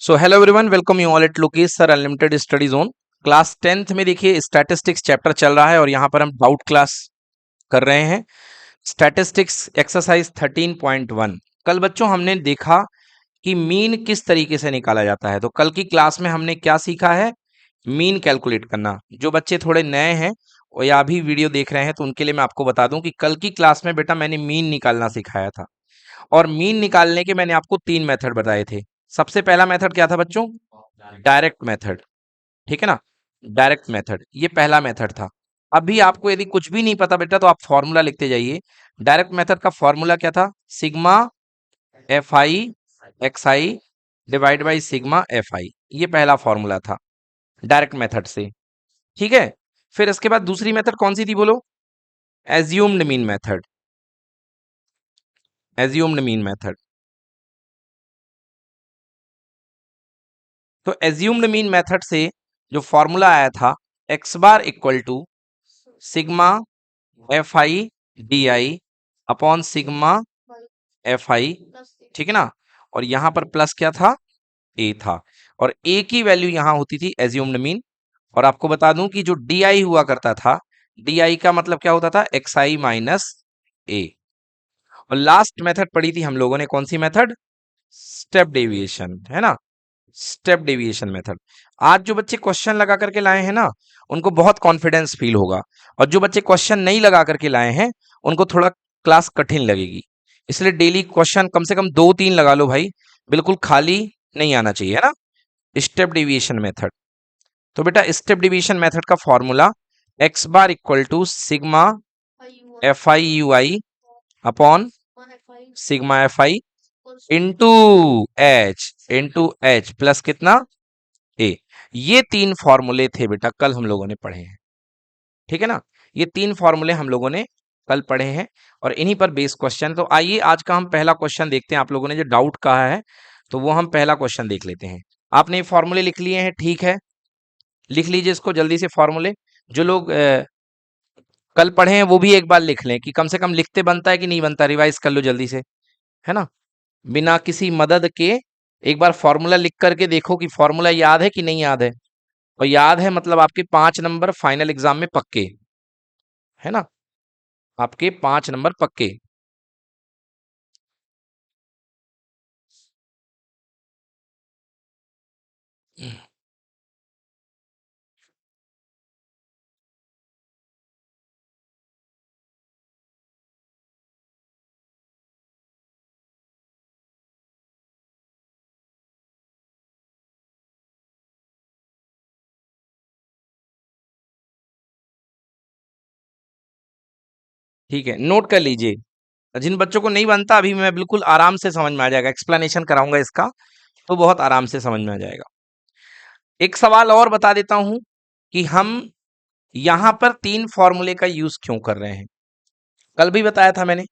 So hello everyone, welcome you all at Lokesh sir unlimited study zone. Class 10th में देखिए statistics chapter चल रहा है और यहाँ पर हम डाउट क्लास कर रहे हैं। Statistics exercise 13.1। कल बच्चों हमने देखा कि मीन किस तरीके से निकाला जाता है। तो कल की क्लास में हमने क्या सीखा है? मीन कैलकुलेट करना। जो बच्चे थोड़े नए हैं और या अभी वीडियो देख रहे हैं तो उनके लिए मैं आपको बता दूं कि कल की क्लास में बेटा मैंने मीन निकालना सिखाया था और मीन निकालने के मैंने आपको 3 मेथड बताए थे। सबसे पहला मेथड क्या था बच्चों? Direct method. ठीक है ना, डायरेक्ट मेथड ये पहला मेथड था। अभी आपको यदि कुछ भी नहीं पता बेटा तो आप फॉर्मूला लिखते जाइए। डायरेक्ट मेथड का फॉर्मूला क्या था? Sigma F I X I divide by sigma F आई। ये पहला फॉर्मूला था डायरेक्ट मेथड से। ठीक है, फिर इसके बाद दूसरी मेथड कौन सी थी बोलो? Assumed mean method. Assumed mean method. तो एज्यूम्ड मीन मेथड से जो फॉर्मूला आया था X bar equal to sigma F I D I upon sigma F I. ठीक है ना, और यहां पर प्लस क्या था? ए था। और ए की वैल्यू यहां होती थी एज्यूम्ड मीन। और आपको बता दूं कि जो डी आई हुआ करता था, डी आई का मतलब क्या होता था? एक्स आई माइनस ए। और लास्ट मेथड पढ़ी थी हम लोगों ने, कौन सी मेथड? स्टेप डेविएशन, है ना, स्टेप डेविएशन मेथड। आज जो बच्चे क्वेश्चन लगा करके लाए हैं ना, उनको बहुत कॉन्फिडेंस फील होगा। और जो बच्चे क्वेश्चन नहीं लगा करके लाए हैं उनको थोड़ा क्लास कठिन लगेगी। इसलिए डेली क्वेश्चन कम से कम 2-3 लगा लो भाई, बिल्कुल खाली नहीं आना चाहिए, है ना। Step deviation method. तो बेटा स्टेप डेविएशन मेथड का formula X bar equal to sigma F I U I upon sigma F I into H plus कितना? ए। ये 3 फॉर्मूले थे बेटा, कल हम लोगों ने पढ़े हैं। ठीक है ना, ये 3 फॉर्मूले हम लोगों ने कल पढ़े हैं और इन्हीं पर बेस क्वेश्चन। तो आइए आज का हम पहला क्वेश्चन देखते हैं। आप लोगों ने जो डाउट कहा है तो वो हम पहला क्वेश्चन देख लेते हैं। आपने ये फॉर्मूले लिख लिए हैं, ठीक है, लिख लीजिए इसको जल्दी से फॉर्मूले। जो लोग कल पढ़े हैं वो भी एक बार लिख लें कि कम से कम लिखते बनता है कि नहीं बनता, रिवाइज कर लो जल्दी से, है ना, बिना किसी मदद के। एक बार फॉर्मूला लिख करके देखो कि फॉर्मूला याद है कि नहीं याद है। और याद है मतलब आपके 5 नंबर फाइनल एग्जाम में पक्के, है ना, आपके 5 नंबर पक्के। ठीक है, नोट कर लीजिए। जिन बच्चों को नहीं बनता अभी मैं बिल्कुल आराम से समझ में आ जाएगा, एक्सप्लेनेशन कराऊंगा इसका तो बहुत आराम से समझ में आ जाएगा। एक सवाल और बता देता हूं कि हम यहां पर 3 फॉर्मूले का यूज क्यों कर रहे हैं। कल भी बताया था मैंने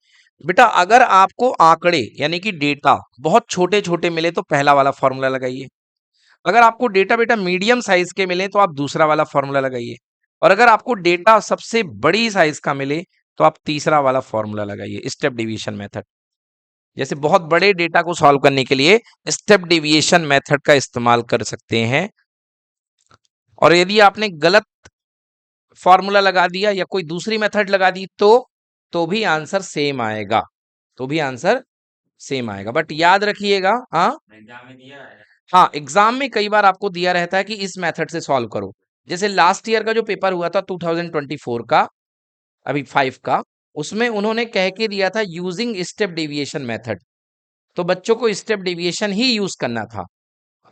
बेटा, अगर आपको आंकड़े यानी कि डेटा बहुत छोटे छोटे मिले तो पहला वाला फॉर्मूला लगाइए। अगर आपको डेटा बेटा मीडियम साइज के मिले तो आप दूसरा वाला फॉर्मूला लगाइए। और अगर आपको डेटा सबसे बड़ी साइज का मिले तो आप तीसरा वाला फॉर्मूला लगाइए, स्टेप डिवीजन मेथड। जैसे बहुत बड़े डेटा को सॉल्व करने के लिए स्टेप डिवीएशन मेथड का इस्तेमाल कर सकते हैं। और यदि आपने गलत फॉर्मूला लगा दिया या कोई दूसरी मेथड लगा दी तो भी आंसर सेम आएगा, तो भी आंसर सेम आएगा। बट याद रखिएगा, हाँ हाँ, एग्जाम में कई बार आपको दिया रहता है कि इस मेथड से सॉल्व करो। जैसे लास्ट ईयर का जो पेपर हुआ था 2024 का, अभी 5 का, उसमें उन्होंने कह के दिया था यूजिंग स्टेप डेविएशन मेथड। तो बच्चों को स्टेप डेविएशन ही यूज करना था,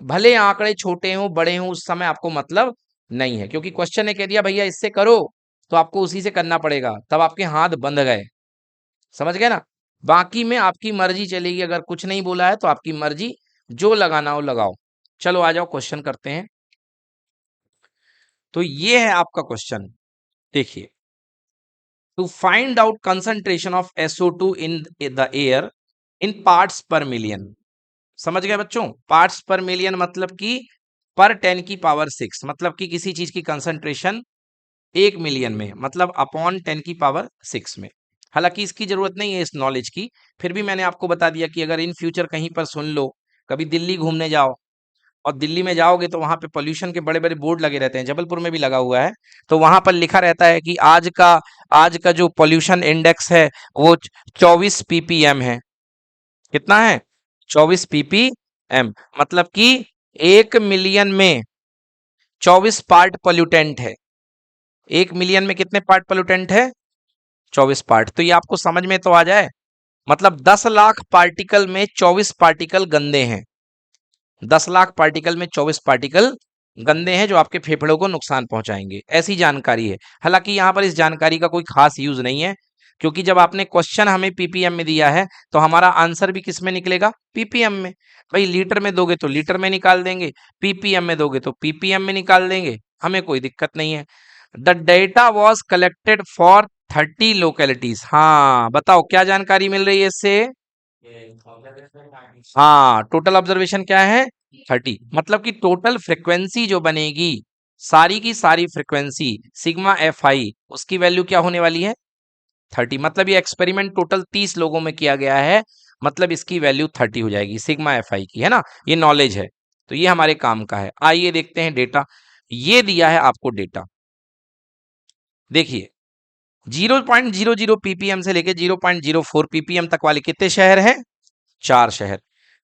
भले आंकड़े छोटे हों बड़े हों, उस समय आपको मतलब नहीं है, क्योंकि क्वेश्चन ने कह दिया भैया इससे करो तो आपको उसी से करना पड़ेगा, तब आपके हाथ बंध गए। समझ गए ना। बाकी में आपकी मर्जी चलेगी, अगर कुछ नहीं बोला है तो आपकी मर्जी, जो लगाना हो लगाओ। चलो आ जाओ क्वेश्चन करते हैं। तो ये है आपका क्वेश्चन, देखिए। To find out concentration of SO2 in the air in parts per million. समझ गए बच्चों? पार्ट्स पर मिलियन मतलब कि पर 10 की पावर 6, मतलब कि किसी चीज की कंसंट्रेशन 1 मिलियन में, मतलब अपॉन 10 की पावर 6 में। हालांकि इसकी जरूरत नहीं है इस नॉलेज की, फिर भी मैंने आपको बता दिया कि अगर इन फ्यूचर कहीं पर सुन लो, कभी दिल्ली घूमने जाओ और दिल्ली में जाओगे तो वहां पे पोल्यूशन के बड़े बड़े बोर्ड लगे रहते हैं, जबलपुर में भी लगा हुआ है, तो वहां पर लिखा रहता है कि आज का जो पोल्यूशन इंडेक्स है वो 24 ppm है। कितना है? 24 ppm। मतलब कि 1 मिलियन में 24 पार्ट पोल्यूटेंट है। 1 मिलियन में कितने पार्ट पोल्यूटेंट है? 24 पार्ट। तो ये आपको समझ में तो आ जाए, मतलब 10 लाख पार्टिकल में 24 पार्टिकल गंदे हैं। 10 लाख पार्टिकल में 24 पार्टिकल गंदे हैं जो आपके फेफड़ों को नुकसान पहुंचाएंगे, ऐसी जानकारी है। हालांकि यहां पर इस जानकारी का कोई खास यूज नहीं है, क्योंकि जब आपने क्वेश्चन हमें पीपीएम में दिया है तो हमारा आंसर भी किस में निकलेगा? पीपीएम में। भाई लीटर में दोगे तो लीटर में निकाल देंगे, पीपीएम में दोगे तो पीपीएम में निकाल देंगे, हमें कोई दिक्कत नहीं है। The data was collected for 30 localities. हाँ बताओ क्या जानकारी मिल रही है इससे? हाँ, टोटल ऑब्जर्वेशन क्या है? 30। मतलब कि टोटल फ्रिक्वेंसी जो बनेगी, सारी की सारी फ्रिक्वेंसी सिग्मा एफ आई, उसकी वैल्यू क्या होने वाली है? 30। मतलब ये एक्सपेरिमेंट टोटल 30 लोगों में किया गया है, मतलब इसकी वैल्यू 30 हो जाएगी सिग्मा एफ आई की, है ना? ये नॉलेज है, तो ये हमारे काम का है। आइए देखते हैं डेटा। ये दिया है आपको डेटा, देखिए 0.00 ppm से लेके 0.04 ppm तक वाले कितने शहर हैं? 4 शहर।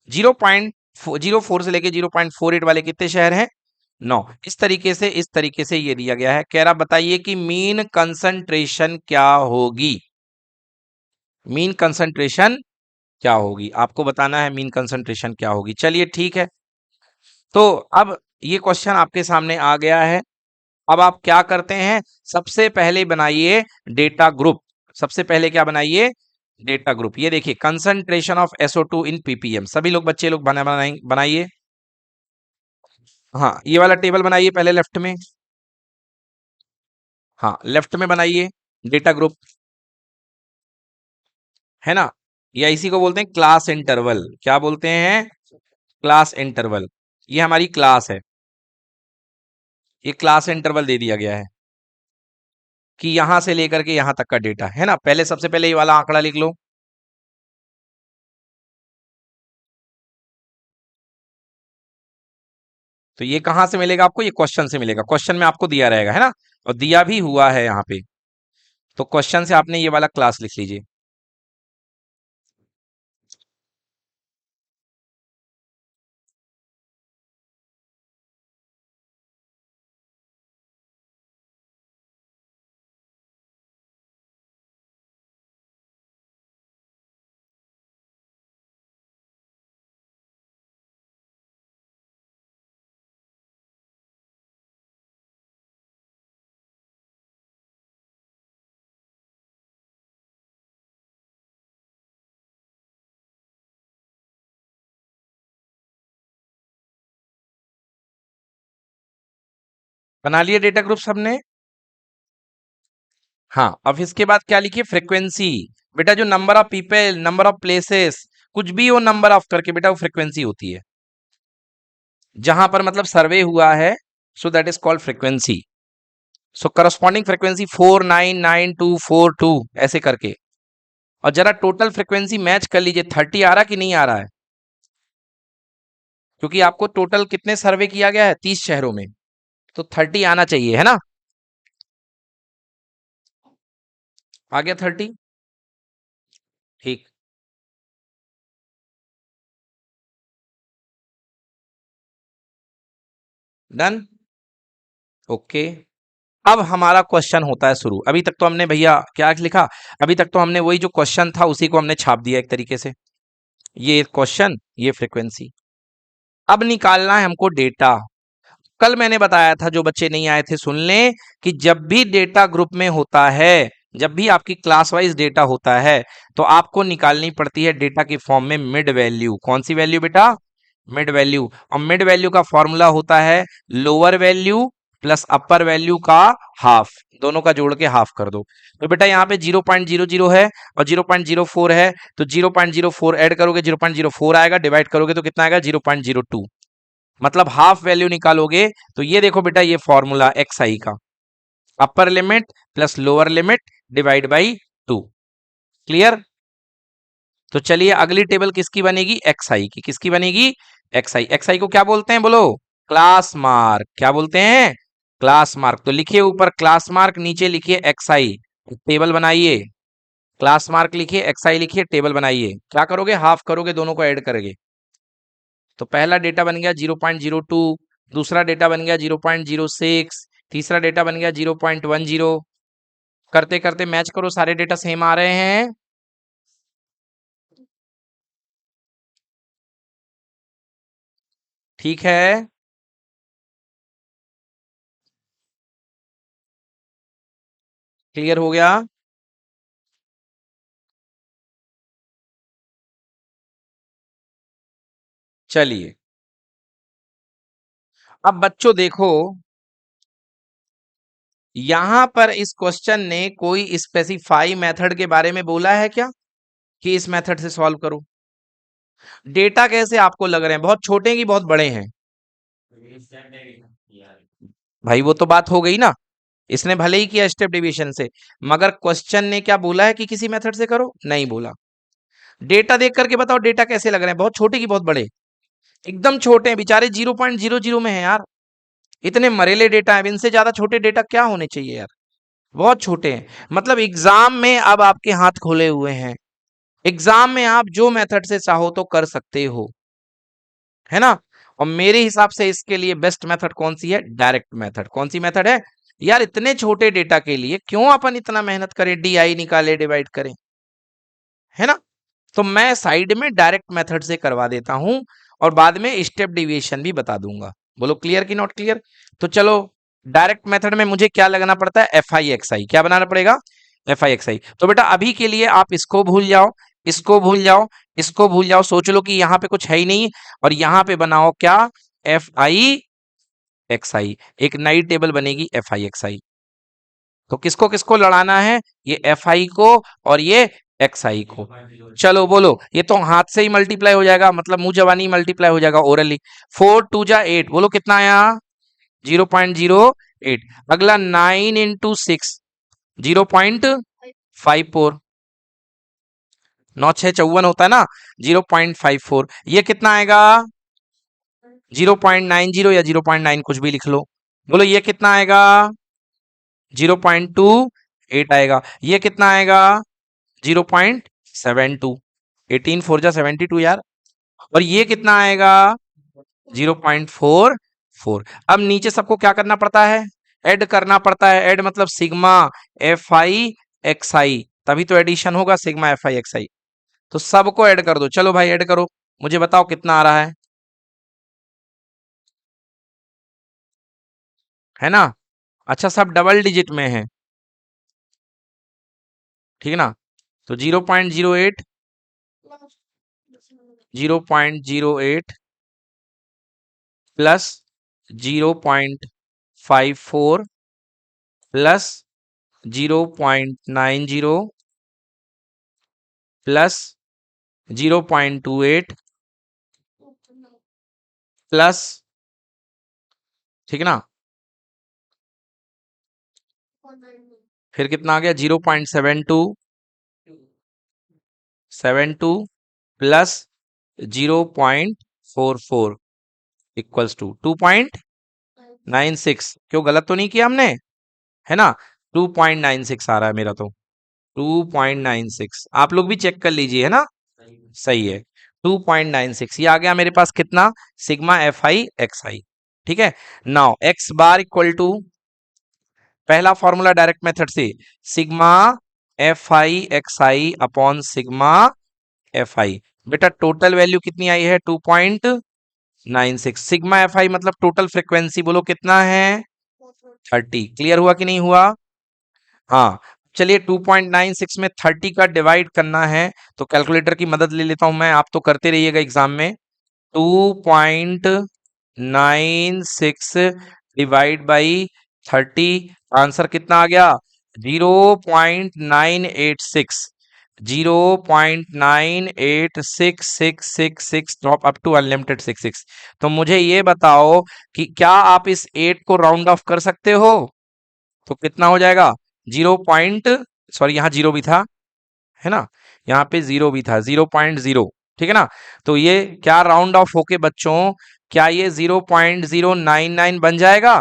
0.04 से लेके 0.48 वाले कितने शहर हैं? 9। इस तरीके से ये दिया गया है। कह रहा बताइए कि मीन कंसंट्रेशन क्या होगी? मीन कंसंट्रेशन क्या होगी आपको बताना है, मीन कंसंट्रेशन क्या होगी। चलिए ठीक है, तो अब ये क्वेश्चन आपके सामने आ गया है। अब आप क्या करते हैं? सबसे पहले बनाइए डेटा ग्रुप। सबसे पहले क्या बनाइए? Data group. ये देखिए concentration of SO2 in ppm। सभी लोग बच्चे लोग बनाइए। हाँ, ये वाला टेबल बनाइए पहले लेफ्ट में। हाँ, लेफ्ट में बनाइए डेटा ग्रुप, है ना? या इसी को बोलते हैं क्लास इंटरवल। क्या बोलते हैं? Class interval. ये हमारी क्लास है, ये क्लास इंटरवल दे दिया गया है कि यहां से लेकर के यहां तक का डेटा, है ना? पहले सबसे पहले ये वाला आंकड़ा लिख लो। तो ये कहां से मिलेगा आपको? ये क्वेश्चन से मिलेगा, क्वेश्चन में आपको दिया रहेगा, है ना? और दिया भी हुआ है यहाँ पे, तो क्वेश्चन से आपने ये वाला क्लास लिख लीजिए। बना लिए डेटा ग्रुप सबने? हाँ, अब इसके बाद क्या लिखिए? फ्रीक्वेंसी। बेटा जो number of people, number of places, कुछ भी हो नंबर ऑफ करके, बेटा वो फ्रीक्वेंसी होती है। जहां पर मतलब सर्वे हुआ है, so that is called frequency. So corresponding frequency 499242 ऐसे करके। और जरा टोटल फ्रीक्वेंसी मैच कर लीजिए, 30 आ रहा कि नहीं आ रहा है? क्योंकि आपको टोटल कितने सर्वे किया गया है? 30 शहरों में, तो 30 आना चाहिए, है ना? आ गया 30? ठीक। डन। ओके। अब हमारा क्वेश्चन होता है शुरू। अभी तक तो हमने भैया क्या लिखा? अभी तक तो हमने वही जो क्वेश्चन था उसी को हमने छाप दिया एक तरीके से। ये क्वेश्चन, ये फ्रीक्वेंसी। अब निकालना है हमको डेटा। कल मैंने बताया था, जो बच्चे नहीं आए थे सुन लें, कि जब भी डेटा ग्रुप में होता है, जब भी आपकी क्लास वाइज डेटा होता है, तो आपको निकालनी पड़ती है डेटा की फॉर्म में मिड वैल्यू। कौन सी वैल्यू बेटा? Mid value. और मिड वैल्यू का फॉर्मूला होता है लोअर वैल्यू प्लस अपर वैल्यू का हाफ, दोनों का जोड़ के हाफ कर दो। तो बेटा यहाँ पे 0.00 है और 0.04 है, तो 0.04 ऐड करोगे 0.04 आएगा, डिवाइड करोगे तो कितना आएगा? 0.02। मतलब हाफ वैल्यू निकालोगे, तो ये देखो बेटा, ये फॉर्मूला एक्स आई का, upper limit plus lower limit divide by 2। Clear? तो चलिए अगली टेबल किसकी बनेगी? एक्स आई की। किसकी बनेगी? एक्स आई को क्या बोलते हैं बोलो? Class mark. क्या बोलते हैं? Class mark. तो लिखिए ऊपर क्लास मार्क, नीचे लिखिए एक्स आई, टेबल बनाइए। क्लास मार्क लिखिए, एक्स आई लिखिए, टेबल बनाइए। क्या करोगे? हाफ करोगे, दोनों को ऐड करोगे। तो पहला डेटा बन गया 0.02, दूसरा डेटा बन गया 0.06, तीसरा डेटा बन गया 0.10। करते करते मैच करो, सारे डेटा सेम आ रहे हैं। ठीक है, क्लियर हो गया? चलिए, अब बच्चों देखो, यहां पर इस क्वेश्चन ने कोई स्पेसिफाई मेथड के बारे में बोला है क्या, कि इस मेथड से सॉल्व करो? डेटा कैसे आपको लग रहे हैं, बहुत छोटे हैं कि बहुत बड़े हैं? भाई वो तो बात हो गई ना, इसने भले ही किया स्टेप डिवीजन से, मगर क्वेश्चन ने क्या बोला है कि किसी मेथड से करो? नहीं बोला। डेटा देख करके बताओ, डेटा कैसे लग रहे हैं, बहुत छोटे कि बहुत बड़े? एकदम छोटे हैं बेचारे, 0.00 में है यार। इतने मरेले डेटा है, इनसे ज्यादा छोटे डेटा क्या होने चाहिए यार? बहुत छोटे हैं। मतलब एग्जाम में अब आपके हाथ खोले हुए हैं, एग्जाम में आप जो मेथड से चाहो तो कर सकते हो, है ना? और मेरे हिसाब से इसके लिए बेस्ट मेथड कौन सी है? Direct method. कौन सी मेथड है यार? इतने छोटे डेटा के लिए क्यों अपन इतना मेहनत करें, डीआई निकाले, डिवाइड करें, है ना? तो मैं साइड में डायरेक्ट मेथड से करवा देता हूं, और बाद में स्टेप डिविएशन भी बता दूंगा। बोलो क्लियर कि नॉट क्लियर? तो चलो, डायरेक्ट मेथड में मुझे क्या लगाना पड़ता है? एफ आई एक्स आई। क्या बनाना पड़ेगा? एफ आई एक्स आई। तो बेटा अभी के लिए आप इसको भूल जाओ, इसको भूल जाओ, इसको भूल जाओ, सोच लो कि यहाँ पे कुछ है ही नहीं, और यहाँ पे बनाओ क्या? एफ आई एक्स आई। एक नई टेबल बनेगी एफ आई एक्स आई। तो किसको किसको लड़ाना है? ये एफ आई को और ये एक्स आई को। चलो बोलो, ये तो हाथ से ही मल्टीप्लाई हो जाएगा, मतलब मुंह जवानी मल्टीप्लाई हो जाएगा ओरली। 4 2 जा 8, बोलो कितना आया? 0.08। अगला 9 × 6, 0.54। 9 6 54 होता है ना, 0.54। ये कितना आएगा? 0.90 या 0.9, कुछ भी लिख लो। बोलो ये कितना आएगा? 0.28 आएगा। ये कितना आएगा? 0.72। 18 4 जा 72 यार। और ये कितना आएगा? 0.44। अब नीचे सबको क्या करना पड़ता है? ऐड करना पड़ता है। ऐड मतलब सिग्मा एफ आई एक्स आई, तभी तो एडिशन होगा, सिग्मा एफ आई एक्स आई। तो सबको ऐड कर दो। चलो भाई ऐड करो, मुझे बताओ कितना आ रहा है ना? अच्छा, सब डबल डिजिट में है, ठीक है ना? तो 0.08, 0.08 प्लस 0.54 प्लस 0.90 प्लस 0.28 प्लस, ठीक है ना? फिर कितना आ गया? 0.72 प्लस 0.44 इक्वल्स टू 2.96। क्यों, गलत तो नहीं किया हमने, है ना? 2.96 आ रहा है मेरा तो, 2.96। आप लोग भी चेक कर लीजिए, है ना? सही है, 2.96। ये आ गया मेरे पास कितना? Sigma F I X I. ठीक है, now X bar equal to, पहला फॉर्मूला डायरेक्ट मेथड से, sigma F I X I upon sigma F I. बेटा टोटल वैल्यू कितनी आई है? 2.96। सिग्मा एफ आई मतलब टोटल फ्रीक्वेंसी, बोलो कितना है? 30। क्लियर हुआ कि नहीं हुआ? हाँ। चलिए, 2.96 में 30 का डिवाइड करना है, तो कैलकुलेटर की मदद ले लेता हूं मैं, आप तो करते रहिएगा एग्जाम में। 2.96 डिवाइड बाई 30, आंसर कितना आ गया? 0.986। 0.9866666 ड्रॉप अप टू अनलिमिटेड 66। तो मुझे ये बताओ कि क्या आप इस 8 को राउंड ऑफ कर सकते हो? तो कितना हो जाएगा? 0 पॉइंट, सॉरी यहाँ जीरो भी था, है ना? यहाँ पे जीरो भी था, 0.0। ठीक है ना। तो ये क्या राउंड ऑफ होके बच्चों, क्या ये 0.099 बन जाएगा?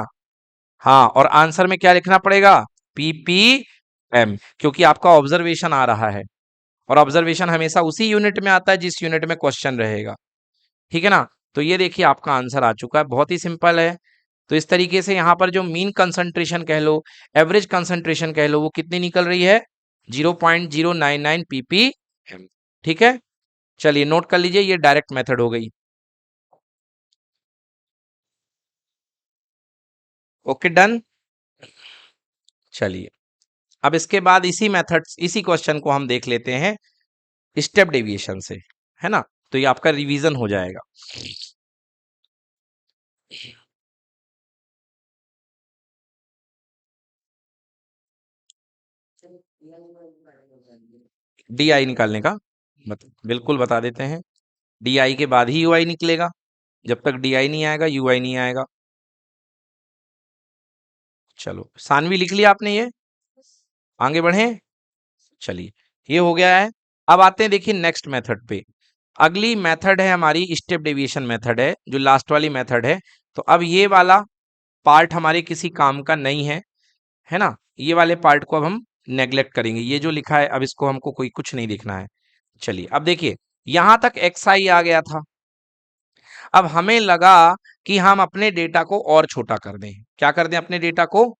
हाँ, और आंसर में क्या लिखना पड़ेगा? ppm, क्योंकि आपका ऑब्जर्वेशन आ रहा है, और ऑब्जर्वेशन हमेशा उसी यूनिट में आता है जिस यूनिट में क्वेश्चन रहेगा। ठीक है ना। तो ये देखिए आपका आंसर आ चुका है, बहुत ही सिंपल है। तो इस तरीके से यहाँ पर जो मीन कंसंट्रेशन कह लो, एवरेज कंसंट्रेशन कह लो, वो कितनी निकल रही है? 0.099 ppm। ठीक है, चलिए नोट कर लीजिए, ये डायरेक्ट मेथड हो गई। Okay done. चलिए अब इसके बाद इसी मेथड, इसी क्वेश्चन को हम देख लेते हैं स्टेप डेविएशन से, है ना। तो ये आपका रिवीजन हो जाएगा। डी आई निकालने का बिल्कुल बता देते हैं। डी आई के बाद ही यू आई निकलेगा, जब तक डी आई नहीं आएगा यू आई नहीं आएगा। चलो सानवी लिख लिया आपने, ये आगे बढ़े। चलिए ये हो गया है। अब आते हैं देखिए नेक्स्ट मेथड पे। अगली मेथड है हमारी स्टेप डेविएशन मेथड है, जो लास्ट वाली मेथड है। तो अब ये वाला पार्ट हमारे किसी काम का नहीं है ना। ये वाले पार्ट को अब हम नेग्लेक्ट करेंगे, ये जो लिखा है अब इसको हमको कोई कुछ नहीं देखना है। चलिए अब देखिए यहां तक एक्स आई आ गया था। अब हमें लगा कि हम अपने डेटा को और छोटा कर दें। क्या कर दें अपने डेटा को?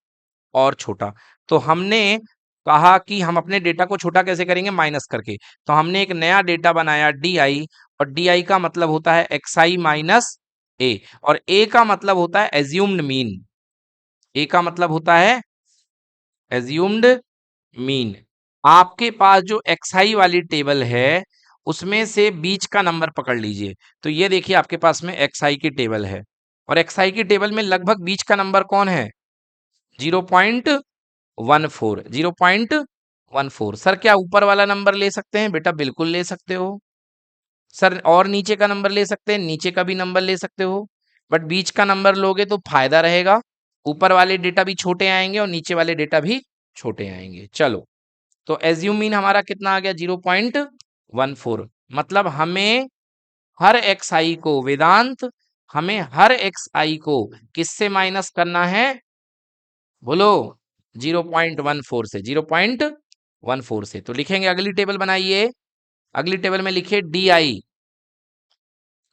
और छोटा। तो हमने कहा कि हम अपने डेटा को छोटा कैसे करेंगे? माइनस करके। तो हमने एक नया डेटा बनाया डी आई, और डी आई का मतलब होता है एक्स आई माइनस ए, और ए का मतलब होता है एज्यूम्ड मीन। ए का मतलब होता है एज्यूम्ड मीन। आपके पास जो एक्सआई वाली टेबल है उसमें से बीच का नंबर पकड़ लीजिए। तो ये देखिए आपके पास में एक्सआई की टेबल है, और एक्सआई की टेबल में लगभग बीच का नंबर कौन है? 0.14। 0.14। सर क्या ऊपर वाला नंबर ले सकते हैं? बेटा बिल्कुल ले सकते हो सर, और नीचे का नंबर ले सकते हैं, नीचे का भी नंबर ले सकते हो, बट बीच का नंबर लोगे तो फायदा रहेगा। ऊपर वाले डेटा भी छोटे आएंगे और नीचे वाले डेटा भी छोटे आएंगे। चलो, तो एज्यूम मीन हमारा कितना आ गया? 0.14। मतलब हमें हर एक्स आई को, वेदांत, हमें हर एक्स आई को किससे माइनस करना है? बोलो। 0.14 से, 0.14 से। तो लिखेंगे, अगली टेबल बनाइए। अगली टेबल में लिखिए D I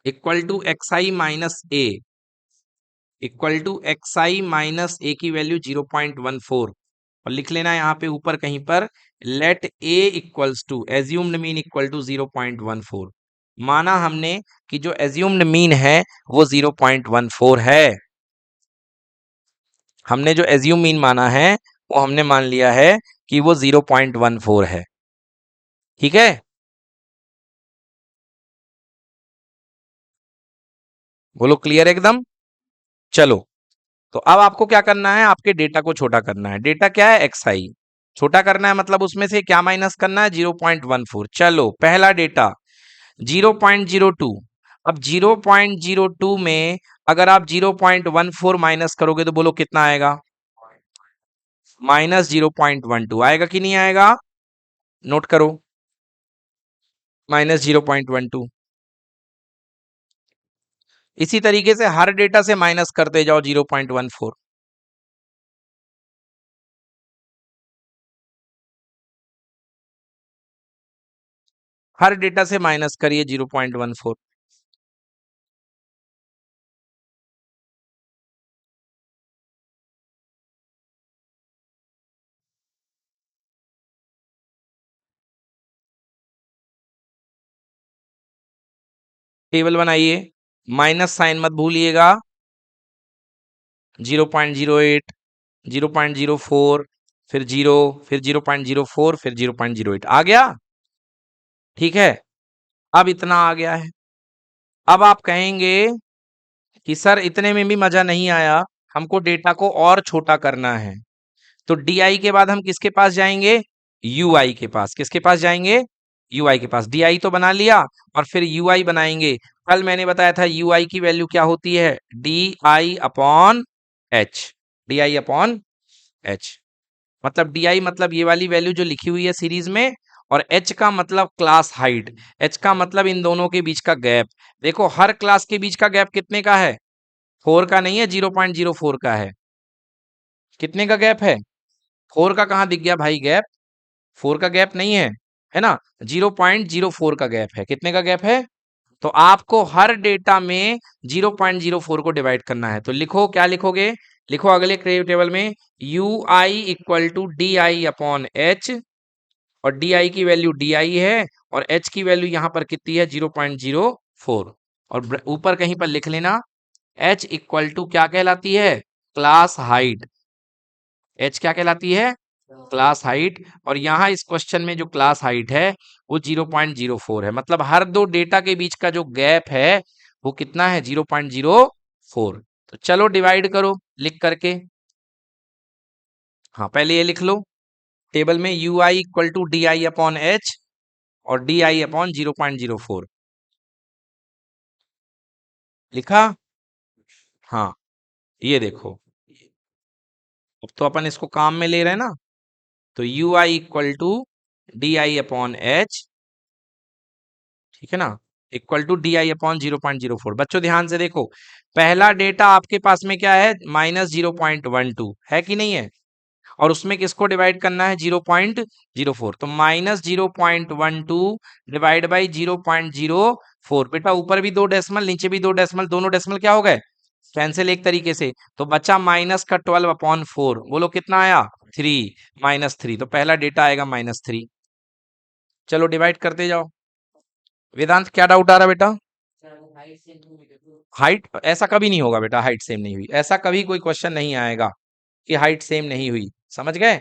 equal to X I minus A, equal to X I minus A की वैल्यू 0.14, और लिख लेना यहाँ पे ऊपर कहीं पर let A equals to assumed mean equal to 0.14। माना हमने कि जो एज्यूम्ड मीन है वो 0.14 है। हमने जो एज्यूम मीन माना है वो हमने मान लिया है कि वो 0.14 है। ठीक है, बोलो क्लियर एकदम। चलो, तो अब आपको क्या करना है? आपके डेटा को छोटा करना है। डेटा क्या है? एक्स आई। छोटा करना है मतलब उसमें से क्या माइनस करना है? 0.14। चलो पहला डेटा 0.02। अब 0.02 में अगर आप 0.14 माइनस करोगे तो बोलो कितना आएगा? -0.12 आएगा कि नहीं आएगा? नोट करो, -0.12। इसी तरीके से हर डेटा से माइनस करते जाओ 0.14। हर डेटा से माइनस करिए 0.14। टेबल बनाइए, माइनस साइन मत भूलिएगा। 0.08, 0.04, फिर 0, फिर 0.04, फिर 0.08 आ गया। ठीक है, अब इतना आ गया है। अब आप कहेंगे कि सर इतने में भी मजा नहीं आया, हमको डेटा को और छोटा करना है। तो डी आई के बाद हम किसके पास जाएंगे? यू आई के पास। किसके पास जाएंगे? यू आई के पास। डी आई तो बना लिया, और फिर यू आई बनाएंगे। कल मैंने बताया था यू आई की वैल्यू क्या होती है? D I upon H. D I upon H, मतलब डी आई मतलब ये वाली वैल्यू जो लिखी हुई है सीरीज में, और एच का मतलब क्लास हाइट, एच का मतलब इन दोनों के बीच का गैप। देखो हर क्लास के बीच का गैप कितने का है, 4 का नहीं है, 0.04 का है। कितने का गैप है, 4 का कहाँ दिख गया भाई गैप, 4 का गैप नहीं है, है ना, 0.04 का गैप है। कितने का गैप है, तो आपको हर डेटा में 0.04 को डिवाइड करना है। तो लिखो, क्या लिखोगे, लिखो अगले टेबल में U I equal to D I upon H, और डी आई की वैल्यू डी आई है, और एच की वैल्यू यहां पर कितनी है, 0.04। और ऊपर कहीं पर लिख लेना एच इक्वल टू क्या कहलाती है, क्लास हाइट। एच क्या कहलाती है, क्लास हाइट। और यहाँ इस क्वेश्चन में जो क्लास हाइट है वो 0.04 है, मतलब हर दो डेटा के बीच का जो गैप है वो कितना है, 0.04। तो चलो डिवाइड करो लिख करके। हाँ पहले ये लिख लो टेबल में U I equal to D I upon H और डी आई अपॉन 0.04 लिखा। हाँ ये देखो, अब तो अपन इसको काम में ले रहे हैं ना, तो U I equal to D I upon H, ठीक है ना, equal to D I upon 0.04। बच्चों ध्यान से देखो, पहला डेटा आपके पास में क्या है, -0.12 है कि नहीं है, और उसमें किसको डिवाइड करना है, 0.04। तो -0.12 डिवाइड बाई 0.04। बेटा ऊपर भी दो डेसिमल नीचे भी दो डेसिमल, दोनों डेसिमल क्या हो गए, कैंसिल एक तरीके से। तो बचा माइनस का 12/4, बोलो कितना आया, 3, -3। तो पहला डेटा आएगा -3। चलो डिवाइड करते जाओ। वेदांत क्या डाउट आ रहा बेटा, हाइट ऐसा कभी नहीं होगा बेटा, हाइट सेम नहीं हुई, ऐसा कभी कोई क्वेश्चन नहीं आएगा कि हाइट सेम नहीं हुई, समझ गए,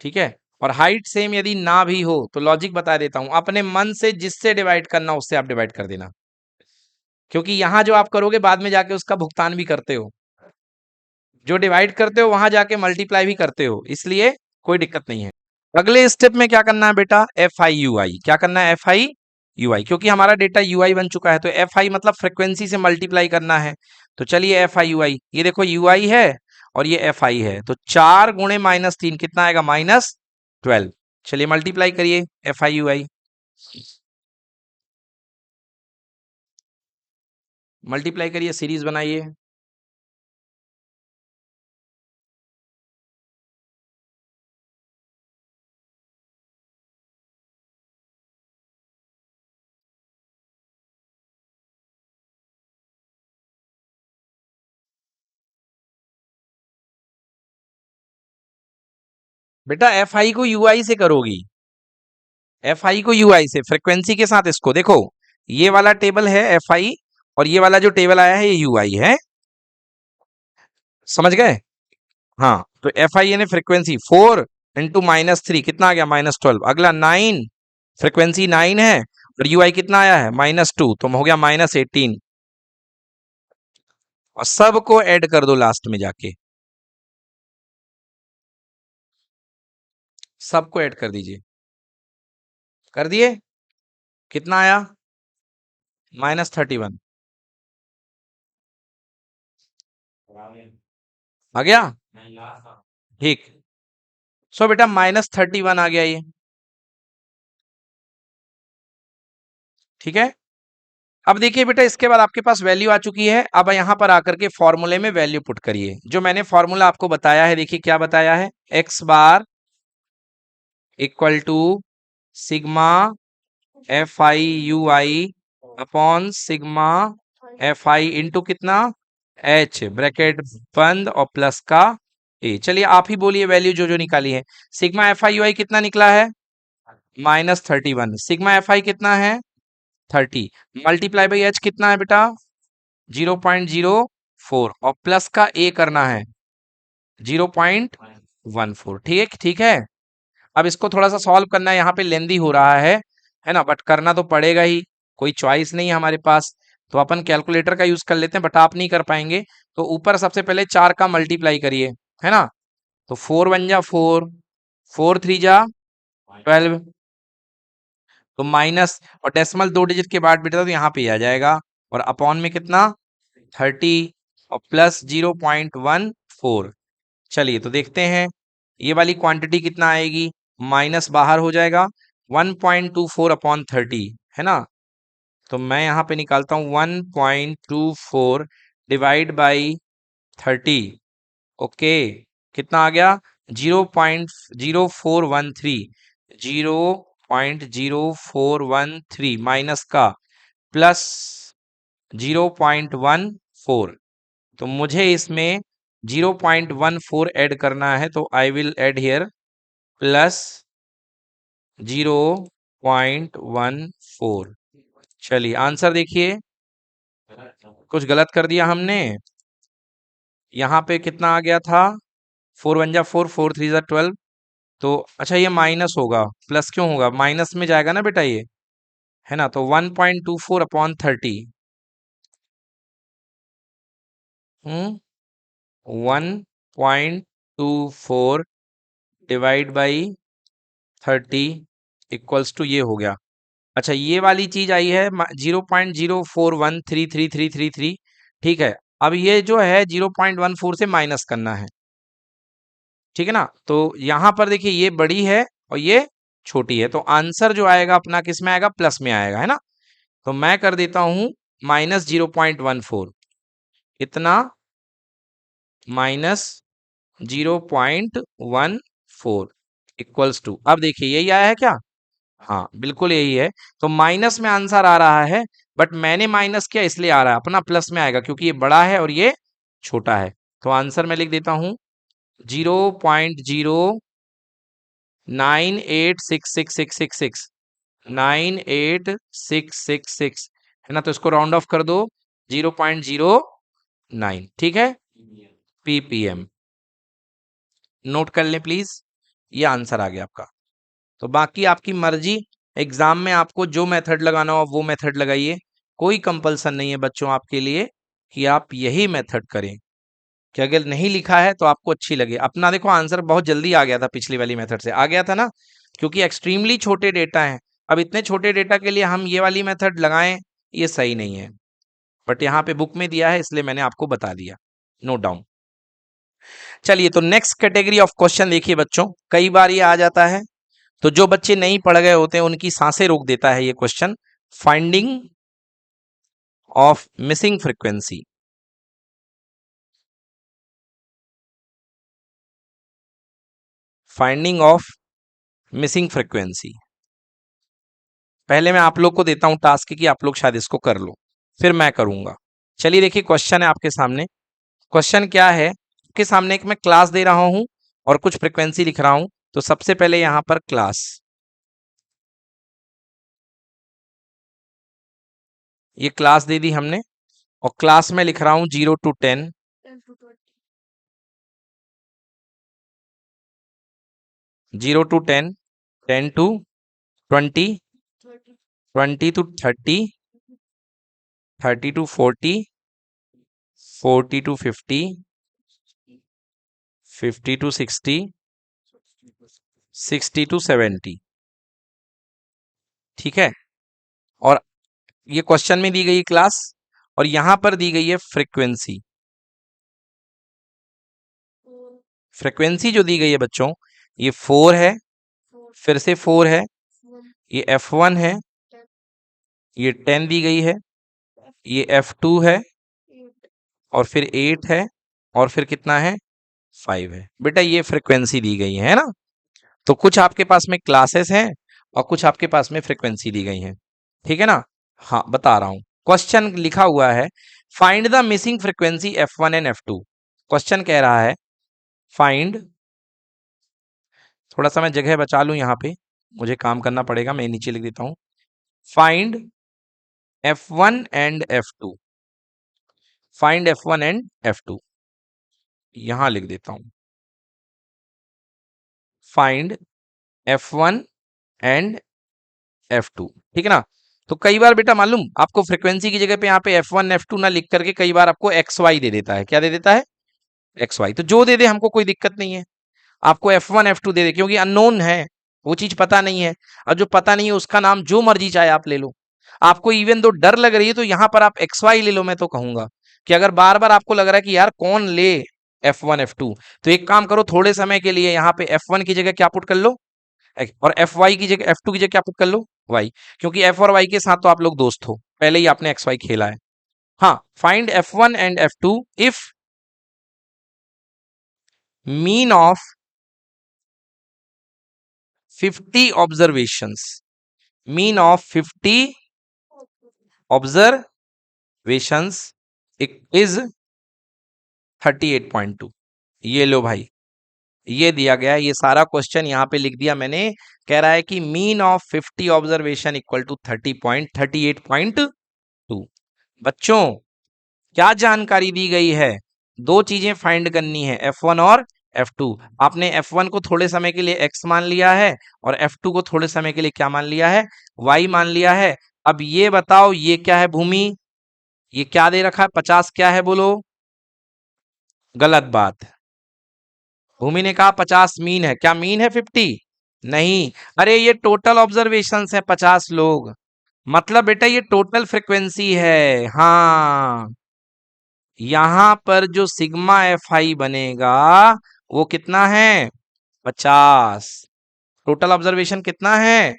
ठीक है। और हाइट सेम यदि ना भी हो तो लॉजिक बता देता हूं, अपने मन से जिससे डिवाइड करना उससे आप डिवाइड कर देना, क्योंकि यहां जो आप करोगे बाद में जाके उसका भुगतान भी करते हो, जो डिवाइड करते हो वहां जाके मल्टीप्लाई भी करते हो, इसलिए कोई दिक्कत नहीं है। अगले स्टेप में क्या करना है बेटा, एफ आई यू आई, क्या करना है, एफ आई यू आई, क्योंकि हमारा डेटा यू आई बन चुका है, तो एफ आई मतलब फ्रिक्वेंसी से मल्टीप्लाई करना है। तो चलिए एफ आई यू आई, ये देखो यू आई है और ये एफ आई है, तो 4 गुणे -3 कितना आएगा, -12। चलिए मल्टीप्लाई करिए F I U I, multiply करिए, सीरीज बनाइए। बेटा एफ आई को यू आई से करोगी, एफ आई को यू आई से फ्रीक्वेंसी के साथ, इसको देखो ये वाला टेबल है एफ आई, और ये वाला जो टेबल आया है ये यू आई है, समझ गए। हाँ तो एफ आई यानी फ्रीक्वेंसी 4 इंटू -3 कितना आ गया, -12। अगला 9, फ्रीक्वेंसी 9 है, और यू आई कितना आया है, -2, तो हो गया -18। और सबको ऐड कर दो लास्ट में जाके, सबको ऐड कर दीजिए, कर दिए, कितना आया, -31 आ गया, ठीक। सो बेटा -31 आ गया ये, ठीक है। अब देखिए बेटा इसके बाद आपके पास वैल्यू आ चुकी है, अब यहां पर आकर के फॉर्मूले में वैल्यू पुट करिए, जो मैंने फॉर्मूला आपको बताया है, देखिए क्या बताया है, X bar equal to sigma F I U I upon sigma F I into कितना, एच ब्रैकेट बंद और प्लस का ए। चलिए आप ही बोलिए वैल्यू जो जो निकाली है, सिग्मा एफ आई यू आई कितना निकला है, -31। सिग्मा एफ आई कितना है, 30, मल्टीप्लाई बाई एच कितना है बेटा, 0.04, और प्लस का ए करना है 0.14, ठीक, ठीक है। अब इसको थोड़ा सा सॉल्व करना है, यहाँ पे लेंदी हो रहा है ना, बट करना तो पड़ेगा ही, कोई चॉइस नहीं है हमारे पास, तो अपन कैलकुलेटर का यूज कर लेते हैं, बट आप नहीं कर पाएंगे। तो ऊपर सबसे पहले 4 का मल्टीप्लाई करिए, है ना, तो 4 1 जा 4, 4 3 जा 12, तो माइनस और डेसिमल 2 डिजिट के बाद बेटा तो यहाँ पे आ जाएगा, और अपॉन में कितना 30 और प्लस 0.14। चलिए तो देखते हैं, ये वाली क्वांटिटी कितना आएगी, माइनस बाहर हो जाएगा 1.24/30 है ना। तो मैं यहाँ पे निकालता हूँ 1.24 डिवाइड बाई 30। ओके, कितना आ गया, 0.0413, 0.0413 माइनस का प्लस 0.14। तो मुझे इसमें 0.14 ऐड करना है, तो I will add here plus 0.14। चलिए आंसर देखिए, कुछ गलत कर दिया हमने। यहाँ पे कितना आ गया था, 4 1 जा 4, 4 3 जा 12। तो अच्छा ये माइनस होगा, प्लस क्यों होगा, माइनस में जाएगा ना बेटा ये, है ना। तो 1.24/30, 1.24 डिवाइड बाई 30 इक्वल्स टू ये हो गया। अच्छा ये वाली चीज आई है 0.04133333। ठीक है, अब ये जो है 0.14 से माइनस करना है, ठीक है ना। तो यहां पर देखिए ये बड़ी है और ये छोटी है, तो आंसर जो आएगा अपना किस में आएगा, प्लस में आएगा, है ना। तो मैं कर देता हूं -0.14, इतना -0.14 इक्वल्स टू, अब देखिए यही आया है क्या, हाँ बिल्कुल यही है। तो माइनस में आंसर आ रहा है, बट मैंने माइनस किया इसलिए आ रहा है, अपना प्लस में आएगा क्योंकि ये बड़ा है और ये छोटा है। तो आंसर मैं लिख देता हूं 0.09866666, 98666 है ना। तो इसको राउंड ऑफ कर दो 0.09, ठीक है, ppm। नोट कर लें प्लीज, ये आंसर आ गया आपका। तो बाकी आपकी मर्जी, एग्जाम में आपको जो मेथड लगाना हो वो मेथड लगाइए, कोई कंपल्सन नहीं है बच्चों आपके लिए कि आप यही मेथड करें, कि अगर नहीं लिखा है तो आपको अच्छी लगे। अपना देखो आंसर बहुत जल्दी आ गया था, पिछली वाली मेथड से आ गया था ना, क्योंकि एक्सट्रीमली छोटे डेटा हैं। अब इतने छोटे डेटा के लिए हम ये वाली मेथड लगाएं, ये सही नहीं है, बट यहाँ पे बुक में दिया है इसलिए मैंने आपको बता दिया, नोट डाउन। चलिए तो नेक्स्ट कैटेगरी ऑफ क्वेश्चन देखिए बच्चों, कई बार ये आ जाता है, तो जो बच्चे नहीं पढ़ गए होते हैं उनकी सांसें रोक देता है ये question. Finding of missing frequency, finding of missing frequency. पहले मैं आप लोग को देता हूं टास्क कि आप लोग शायद इसको कर लो, फिर मैं करूंगा। चलिए देखिए क्वेश्चन है आपके सामने। क्वेश्चन क्या है, आपके सामने एक मैं क्लास दे रहा हूं और कुछ फ्रीक्वेंसी लिख रहा हूं। तो सबसे पहले यहां पर क्लास, ये क्लास दे दी हमने, और क्लास में लिख रहा हूं 0 to 10, 0 to 10, 10 to 20, 20 to 30, 30 to 40, 40 to 50, 50 to 60, 60 to 70। ठीक है, और ये क्वेश्चन में दी गई क्लास और यहां पर दी गई है फ्रीक्वेंसी। फ्रीक्वेंसी जो दी गई है बच्चों, ये 4 है, फिर से 4 है, ये F1 है, ये 10 दी गई है, ये F2 है, और फिर 8 है, और फिर कितना है, 5 है। बेटा ये फ्रीक्वेंसी दी गई है ना। तो कुछ आपके पास में क्लासेस हैं और कुछ आपके पास में फ्रीक्वेंसी दी गई हैं, ठीक है ना। हाँ बता रहा हूं, क्वेश्चन लिखा हुआ है find the missing frequency F1 and F2। Question कह रहा है फाइंड, थोड़ा सा मैं जगह बचा लूं यहाँ पे, मुझे काम करना पड़ेगा, मैं नीचे लिख देता हूं find F1 and F2, find F1 and F2, यहां लिख देता हूं फाइंड F1 एंड F2, ठीक है ना। तो कई बार बेटा मालूम आपको फ्रीक्वेंसी की जगह पे यहाँ पे F1 F2 ना लिख करके कई बार आपको XY दे देता है, क्या दे देता है, XY। तो जो दे दे हमको कोई दिक्कत नहीं है, आपको F1 F2 दे दे, क्योंकि अननोन है, वो चीज पता नहीं है, और जो पता नहीं है उसका नाम जो मर्जी चाहे आप ले लो। आपको इवन दो डर लग रही है तो यहाँ पर आप XY ले लो, मैं तो कहूंगा कि अगर बार बार आपको लग रहा है कि यार कौन ले F1 F2। तो एक काम करो, थोड़े समय के लिए यहाँ पे F1 की जगह क्या पुट कर लो, और Fy की जगह F2 की जगह क्या पुट कर लो, y, क्योंकि F और y के साथ तो आप लोग दोस्त हो, पहले ही आपने XY खेला है। हाँ, find F1 and F2 if mean of 50 observations, mean of 50 observations is 38.2। ये लो भाई, ये दिया गया है, ये सारा क्वेश्चन यहाँ पे लिख दिया मैंने। कह रहा है कि mean of 50 observation equal to 38.2। बच्चों, क्या जानकारी दी गई है, दो चीजें फाइंड करनी है, F1 और F2। आपने F1 को थोड़े समय के लिए x मान लिया है और F2 को थोड़े समय के लिए क्या मान लिया है, y मान लिया है। अब ये बताओ, ये क्या है भूमि, ये क्या दे रखा है 50, क्या है बोलो, गलत बात। भूमि ने कहा 50 मीन है, क्या मीन है 50? नहीं, अरे ये टोटल ऑब्जर्वेशंस है 50 लोग, मतलब बेटा ये टोटल फ्रिक्वेंसी है। हाँ, यहां पर जो सिग्मा FI बनेगा वो कितना है, 50। टोटल ऑब्जर्वेशन कितना है,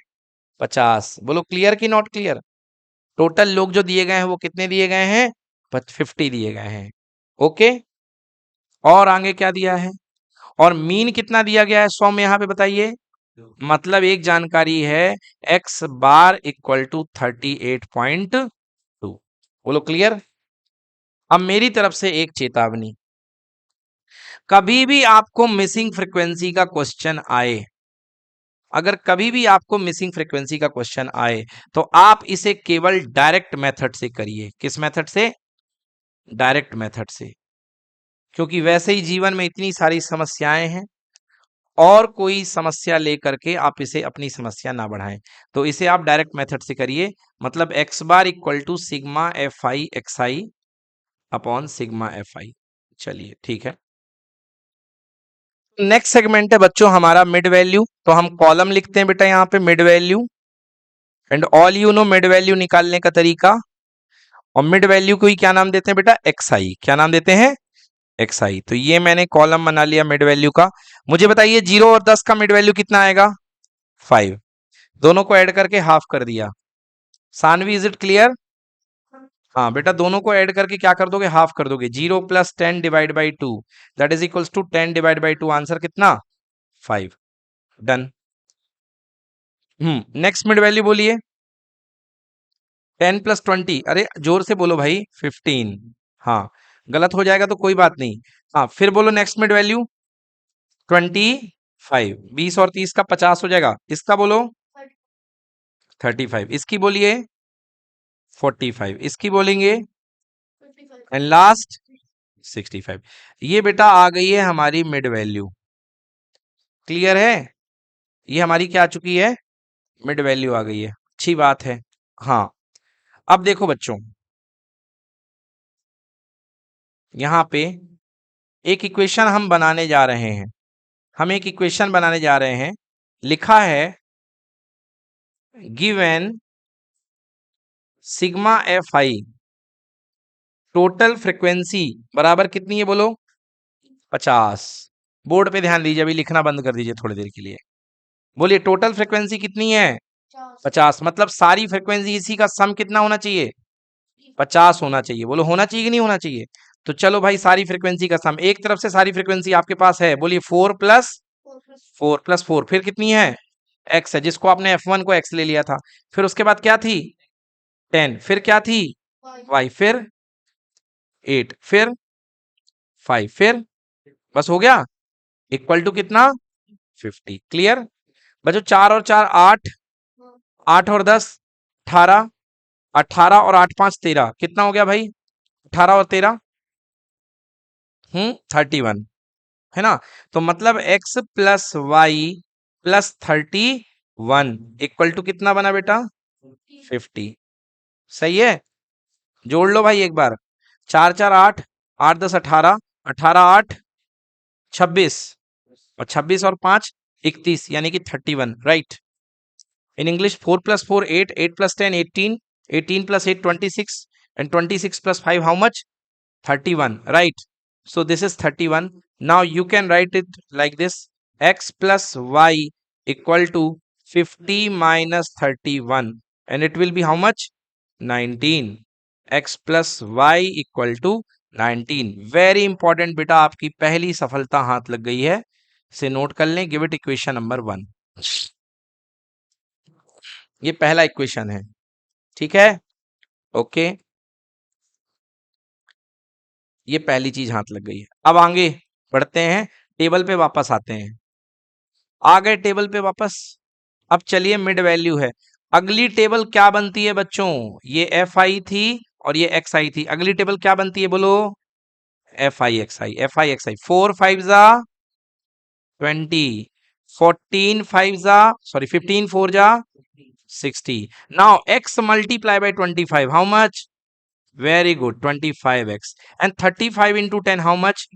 50। बोलो क्लियर कि नॉट क्लियर? टोटल लोग जो दिए गए हैं वो कितने दिए गए हैं, 50 दिए गए हैं। ओके, और आगे क्या दिया है, और मीन कितना दिया गया है 100 में, यहां पे बताइए। मतलब एक जानकारी है, x बार इक्वल टू 38.2। बोलो क्लियर? अब मेरी तरफ से एक चेतावनी, कभी भी आपको मिसिंग फ्रीक्वेंसी का क्वेश्चन आए, अगर कभी भी आपको मिसिंग फ्रीक्वेंसी का क्वेश्चन आए तो आप इसे केवल डायरेक्ट मेथड से करिए। किस मेथड से? डायरेक्ट मेथड से, क्योंकि वैसे ही जीवन में इतनी सारी समस्याएं हैं, और कोई समस्या लेकर के आप इसे अपनी समस्या ना बढ़ाएं। तो इसे आप डायरेक्ट मेथड से करिए, मतलब x bar equal to sigma FI XI upon sigma FI। चलिए ठीक है। नेक्स्ट सेगमेंट है बच्चों हमारा मिड वैल्यू, तो हम कॉलम लिखते हैं बेटा यहाँ पे mid value, and all you know mid value निकालने का तरीका। और मिड वैल्यू को ही क्या नाम देते हैं बेटा, XI। क्या नाम देते हैं, XI। तो ये मैंने कॉलम बना लिया मिड वैल्यू का। मुझे बताइए 0 और 10 का मिड वैल्यू कितना आएगा, 5। दोनों को ऐड करके हाफ कर दिया। Saanvi is it clear? हाँ बेटा, दोनों को ऐड करके क्या कर दोगे, हाफ कर दोगे। 0 plus 10 divide by 2 that is equals to 10 divide by 2, answer कितना, 5। डन। नेक्स्ट मिड वैल्यू बोलिए। 10 प्लस 20, अरे जोर से बोलो भाई, 15। हाँ, गलत हो जाएगा तो कोई बात नहीं। हाँ, फिर बोलो नेक्स्ट मिड वैल्यू, 25। 20 और 30 का 50 हो जाएगा। इसका बोलो 35। इसकी बोलिए 45। इसकी बोलेंगे एंड लास्ट 65। ये बेटा आ गई है हमारी मिड वैल्यू। क्लियर है? ये हमारी क्या आ चुकी है, मिड वैल्यू आ गई है। अच्छी बात है। हाँ, अब देखो बच्चों, यहां पे एक इक्वेशन हम बनाने जा रहे हैं। हम एक इक्वेशन बनाने जा रहे हैं, लिखा है given sigma FI total frequency बराबर कितनी है बोलो, 50। बोर्ड पे ध्यान दीजिए, अभी लिखना बंद कर दीजिए थोड़ी देर के लिए। बोलिए टोटल फ्रीक्वेंसी कितनी है, 50। मतलब सारी फ्रीक्वेंसी इसी का सम कितना होना चाहिए, 50 होना चाहिए। बोलो होना चाहिए कि नहीं होना चाहिए? तो चलो भाई, सारी फ्रीक्वेंसी का सम, एक तरफ से सारी फ्रीक्वेंसी आपके पास है, बोलिए 4 प्लस 4 प्लस 4, फिर कितनी है, x है, जिसको आपने F1 को x ले लिया था। फिर उसके बाद क्या थी, 10, फिर क्या थी, y, फिर 8, फिर 5, फिर बस हो गया, इक्वल टू कितना, 50। क्लियर बच्चों? 4 और 4 8, 8 और 10 18, 18 और 8 5 13, कितना हो गया भाई, 18 और 13 31, है ना? तो मतलब x plus Y plus 31 equal to कितना बना बेटा, 50। सही है? जोड़ लो भाई एक बार, 4 4 8, 8 10 18, 18 8 26, और 26 और 5 31, यानी कि 31, right? In English 4 plus 4 8, 8 plus 10 18, 18 plus 8 26, and 26 plus 5 how much, 31, right? So this is 31. Now you can write it like this: x plus y equal to 50 minus 31, and it will be how much? 19. x plus y equal to 19. Very important बेटा, आपकी पहली सफलता हाथ लग गई है, इसे note कर लें। Give it equation number 1। ये पहला इक्वेशन है, ठीक है, ओके। ये पहली चीज हाथ लग गई है। अब आगे बढ़ते हैं, टेबल पे वापस आते हैं। आ गए टेबल पे वापस। अब चलिए, मिड वैल्यू है। अगली टेबल क्या बनती है बच्चों? ये एफ आई थी और ये एक्स आई थी। अगली टेबल क्या बनती है बोलो? F I X I, F I X I. 4 5 जा 20, 14 5 जा, सॉरी 15 4 जा 60। Now x multiply by 25, how much? Very good, 25x. And 35 into 10, how much?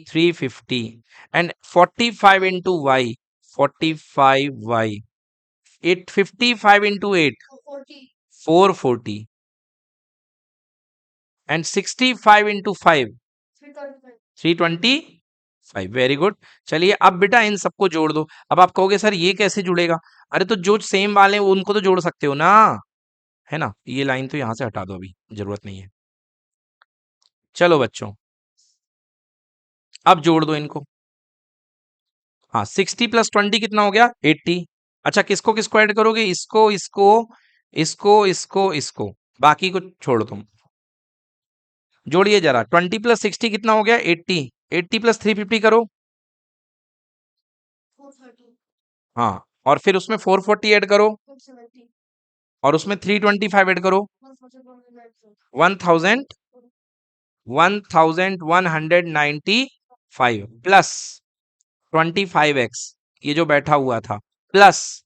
350. And 45 into y, 45y. 55 into 8, 440. And 65 into 5, 325. Very good. चलिए अब बेटा इन सबको जोड़ दो। अब आप कहोगे सर ये कैसे जुड़ेगा? अरे तो जो सेम वाले हैं उनको तो जोड़ सकते हो ना, है ना? ये लाइन तो यहां से हटा दो, अभी जरूरत नहीं है। चलो बच्चों, अब जोड़ दो इनको। हाँ, 60 प्लस 20 कितना हो गया? 80। अच्छा, किसको किसको ऐड करोगे? इसको इसको इसको इसको इसको, बाकी को छोड़ तुम। जोड़िए जरा, 20 प्लस 60 कितना हो गया? 80। 80 प्लस 350 करो। हाँ, और फिर उसमें 440 ऐड करो, और उसमें 325 ऐड करो। 1000 1195 प्लस 25x, ये जो बैठा हुआ था, प्लस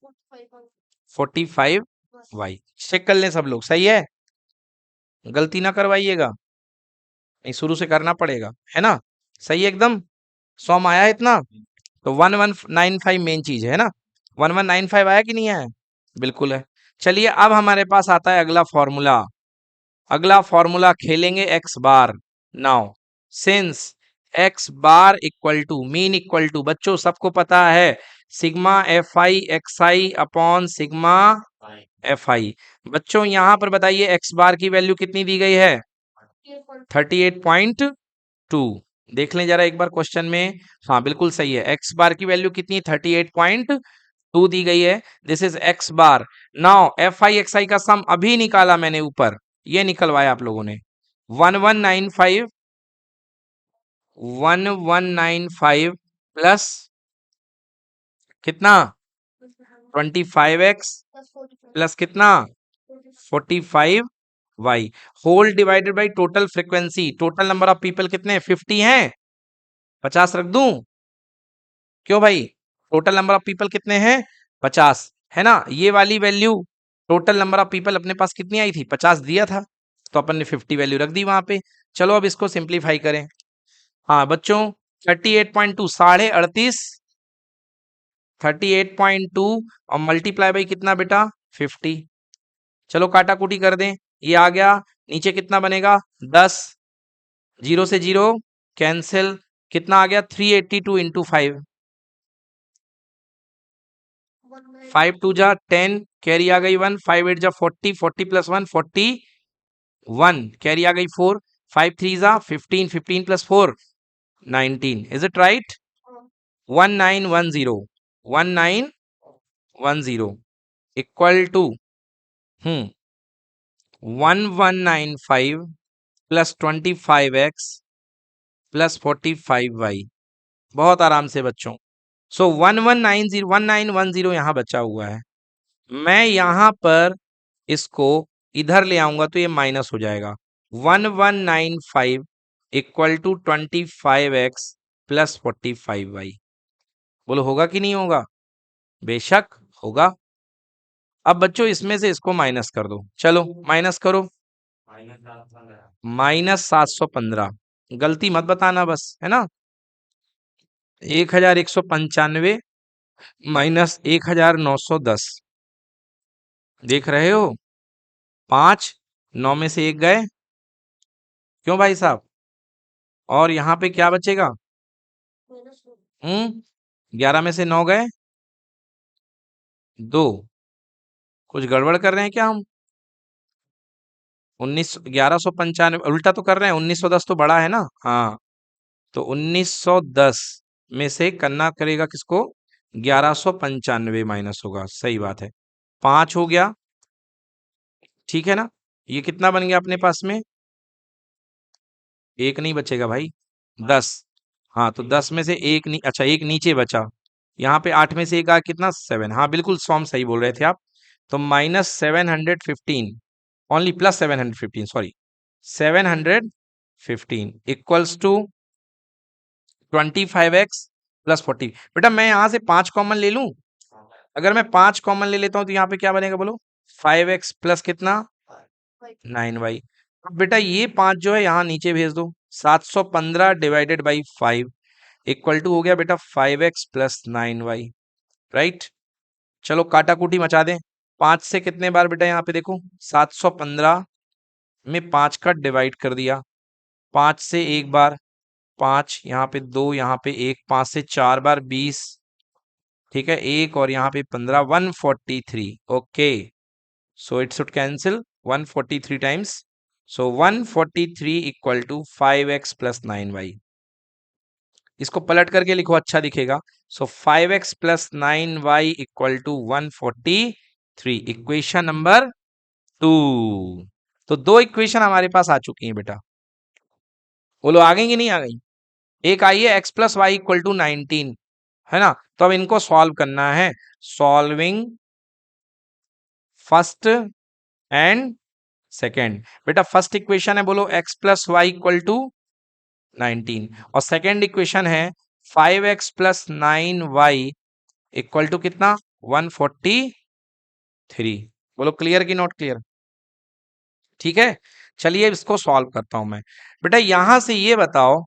45y। चेक कर लें सब लोग, सही है? गलती ना करवाइएगा, नहीं शुरू से करना पड़ेगा, है ना? सही है एकदम? 100 में आया इतना, तो 1195 मेन चीज है ना? 1195 आया कि नहीं आया? बिल्कुल है। चलिए अब हमारे पास आता है अगला फॉर्मूला। अगला फॉर्मूला खेलेंगे X bar. Now since X bar equal to, mean equal to, बच्चों सबको पता है, sigma F I X I upon sigma F I. बच्चों यहां पर बताइए एक्स बार की वैल्यू कितनी दी गई है? 38.2। देख लें जरा एक बार क्वेश्चन में। हाँ बिल्कुल सही है, एक्स बार की वैल्यू कितनी? 38.2 दी गई है। This is X bar. Now F I X I का सम अभी निकाला मैंने ऊपर, ये निकलवाया आप लोगों ने। 1195 1195 प्लस कितना? 25x प्लस कितना? 45y whole divided by total frequency. Total number of people कितने? 50 हैं। 50 रख दूं? क्यों भाई? टोटल नंबर ऑफ पीपल कितने हैं? 50, है ना? ये वाली value total number of people अपने पास कितनी आई थी? 50 दिया था, तो अपन ने 50 वैल्यू रख दी वहां पे। चलो अब इसको सिंप्लीफाई करें। हाँ बच्चों, 38.2 साढ़े 38, 38.2 और मल्टीप्लाई बाई कितना बेटा? 50। चलो काटा कुटी कर दें, ये आ गया। नीचे कितना बनेगा? 10, जीरो से जीरो कैंसिल, कितना आ गया? 382 इंटू 5, 5 2 जा 10, कैरी आ गई 1, 5 8 जा 40, 40 प्लस 1 41, कैरी आ गई 4, 5 3 जा 15, 15 plus 4 19। Is it right? 1910, 1910 equal to 1195 plus 25x plus 45y। बहुत आराम से बच्चों। सो 1910 यहां बचा हुआ है। मैं यहां पर इसको इधर ले आऊंगा तो ये माइनस हो जाएगा। 1195 equal to 25x plus 45y। बोलो होगा कि नहीं होगा? बेशक होगा। अब बच्चों इसमें से इसको माइनस कर दो, चलो माइनस करो। -715, गलती मत बताना बस, है ना? 1195 माइनस 1910, देख रहे हो? 5 9 में से 1 गए, क्यों भाई साहब? और यहाँ पे क्या बचेगा? 11 में से 9 गए 2। कुछ गड़बड़ कर रहे हैं क्या हम? 1195 उल्टा तो कर रहे हैं, 1910 तो बड़ा है ना। हाँ, तो 1910 में से करना करेगा किसको? 1195 माइनस होगा, सही बात है। 5 हो गया, ठीक है ना। ये कितना बन गया अपने पास में? एक नहीं बचेगा भाई, 10। हाँ, तो 10 में से एक अच्छा एक नीचे बचा। यहाँ पे 8 में से एक आ कितना? 7। हाँ बिल्कुल सॉम सही बोल रहे थे आप। तो -715, only +715, sorry 715 equals to 25x + 40। बेटा मैं यहाँ से 5 कॉमन ले लूं। अगर मैं 5 कॉमन ले लेता हूं तो यहाँ पे क्या बनेगा बोलो? 5x प्लस कितना? 9y। अब बेटा ये 5 जो है यहाँ नीचे भेज दो। 715 डिवाइडेड बाई 5 इक्वल टू हो गया बेटा 5x + 9y, राइट। चलो काटाकूटी मचा दें। 5 से कितने बार बेटा यहाँ पे देखो? 715 में 5 का डिवाइड कर दिया। 5 से एक बार, 5 यहाँ पे 2, यहाँ पे 1, 5 से 4 बार 20, ठीक है, 1 और यहाँ पे 15, 143। Okay, so it should cancel 143 times. So 143 equal to 5x + 9y। इसको पलट करके लिखो, अच्छा दिखेगा। So 5x + 9y equal to 143, equation number 2। तो 2 इक्वेशन हमारे पास आ चुकी हैं बेटा। बोलो आ गई कि नहीं आ गई? एक आई है x + y इक्वल टू 19, है ना। तो अब इनको सॉल्व करना है। Solving first and second. बेटा फर्स्ट इक्वेशन है, बोलो x + y इक्वल टू 19, और सेकेंड इक्वेशन है 5x + 9y इक्वल टू कितना? 143। बोलो क्लियर कि नॉट क्लियर? ठीक है, चलिए इसको सॉल्व करता हूं मैं। बेटा यहां से ये बताओ,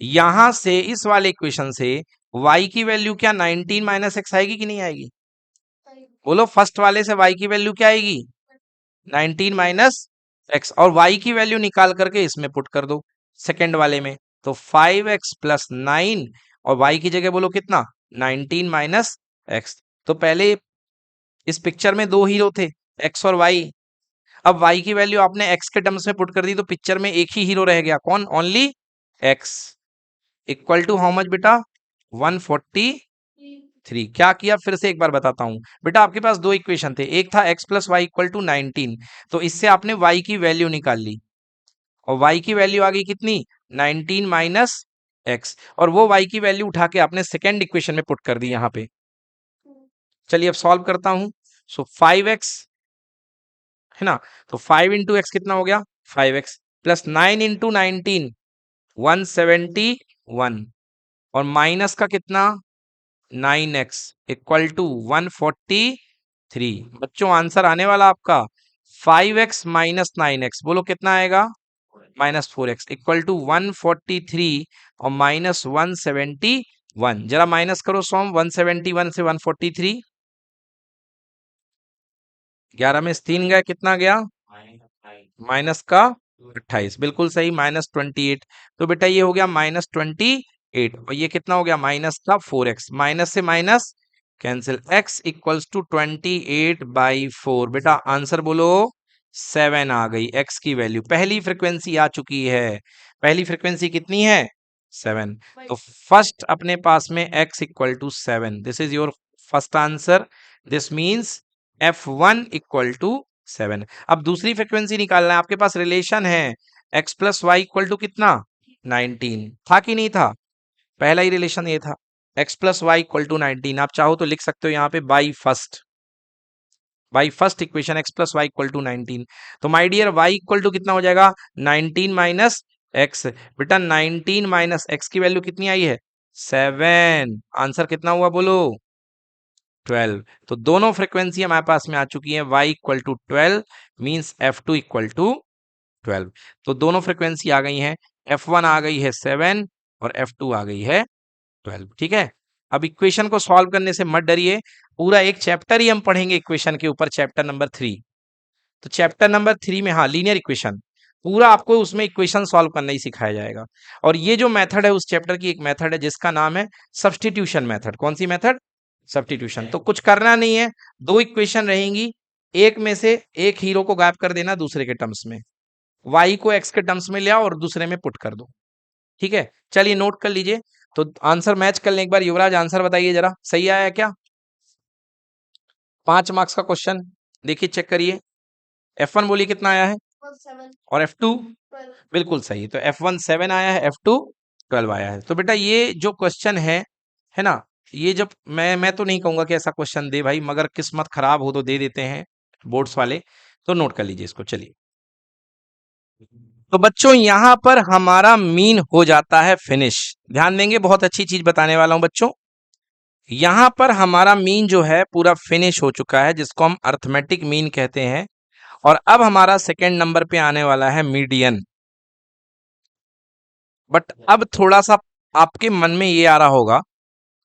यहां से इस वाले इक्वेशन से y की वैल्यू क्या 19 - x आएगी कि नहीं आएगी? बोलो फर्स्ट वाले से y की वैल्यू क्या आएगी? 19 - x, और y की वैल्यू निकाल करके इसमें पुट कर दो सेकंड वाले में। तो 5x + 9 और y की जगह बोलो कितना? 19 - x। तो पहले इस पिक्चर में दो हीरो थे, x और y। अब y की वैल्यू आपने x के टर्म्स में पुट कर दी तो पिक्चर में एक ही हीरो रह गया, कौन? Only x। Equal to how much बेटा? 143। क्या किया फिर से एक बार बताता हूं बेटा। आपके पास दो इक्वेशन थे, एक था x + y इक्वल टू 19, तो इससे आपने y की वैल्यू निकाल ली, और y की वैल्यू आ गई कितनी? 19 - x, और वो y की वैल्यू उठा के आपने सेकेंड इक्वेशन में पुट कर दी यहाँ पे। चलिए अब सॉल्व करता हूं। सो 5x है ना, तो 5 × x कितना हो गया? 5x + 9 × 19 171, और माइनस का कितना? 9x equal to 143। बच्चों आंसर आने वाला आपका 5x - 9x, बोलो कितना आएगा? -4x इक्वल टू 143 और -171। जरा माइनस करो सॉम 171 से 143। 11 में से 3 गया, कितना गया? माइनस का 28, बिल्कुल सही, -28। तो बेटा ये हो गया -28, और ये कितना हो गया? माइनस का 4x, माइनस से minus cancel, x equals to 28/4। बेटा आंसर बोलो 7 आ गई, x की वैल्यू। पहली फ्रीक्वेंसी आ चुकी है। पहली फ्रीक्वेंसी कितनी है? 7। तो फर्स्ट अपने पास में x equal to 7, this is your first answer. This means f1 equal to 7। अब दूसरी फ्रीक्वेंसी निकालना है। आपके पास रिलेशन है x + y इक्वल टू कितना? 19, था कि नहीं था? पहला ही रिलेशन ये था, x + y इक्वल टू 19। आप चाहो तो लिख सकते हो यहाँ पे by first equation x + y equal to 19। तो my dear y equal to कितना हो जाएगा? 19 - x। बेटा 19 - x की वैल्यू कितनी आई है? 7। आंसर कितना हुआ बोलो? 12। तो दोनों फ्रीक्वेंसी हमारे पास में आ चुकी है। y equal to 12 means f2 equal to 12। तो दोनों फ्रीक्वेंसी आ गई हैं। f1 आ गई है 7 और f2 आ गई है 12। ठीक है, अब इक्वेशन को सॉल्व करने से मत डरिए, पूरा एक चैप्टर ही हम पढ़ेंगे इक्वेशन के ऊपर, चैप्टर नंबर 3। तो चैप्टर नंबर 3 में, हाँ, लीनियर इक्वेशन, पूरा आपको उसमें इक्वेशन सॉल्व करना ही सिखाया जाएगा। और ये जो मेथड है उस चैप्टर की एक मेथड है जिसका नाम है सब्स्टिट्यूशन मेथड। कौन सी मेथड? सब्स्टिट्यूशन। तो कुछ करना नहीं है, दो इक्वेशन रहेंगी, एक में से एक हीरो को गायब कर देना दूसरे के टर्म्स में, वाई को एक्स के टर्म्स में ले आओ और दूसरे में पुट कर दो। ठीक है, चलिए नोट कर लीजिए। तो आंसर मैच कर लें एक बार। युवराज आंसर बताइए जरा, सही आया क्या? 5 मार्क्स का क्वेश्चन, देखिए चेक करिए। F1 बोलिए कितना आया है? 7। और F2? 12। बिल्कुल सही। तो F1 7 आया है, F2 12 आया है। तो बेटा ये जो क्वेश्चन है ना, ये जब मैं तो नहीं कहूंगा कि ऐसा क्वेश्चन दे भाई, मगर किस्मत खराब हो तो दे देते हैं बोर्ड्स वाले। तो नोट कर लीजिए इसको। चलिए, तो बच्चों यहां पर हमारा मीन हो जाता है फिनिश। ध्यान देंगे, बहुत अच्छी चीज बताने वाला हूं बच्चों। यहां पर हमारा मीन जो है पूरा फिनिश हो चुका है, जिसको हम अर्थमेटिक मीन कहते हैं। और अब हमारा सेकंड नंबर पे आने वाला है मीडियन। बट अब थोड़ा सा आपके मन में ये आ रहा होगा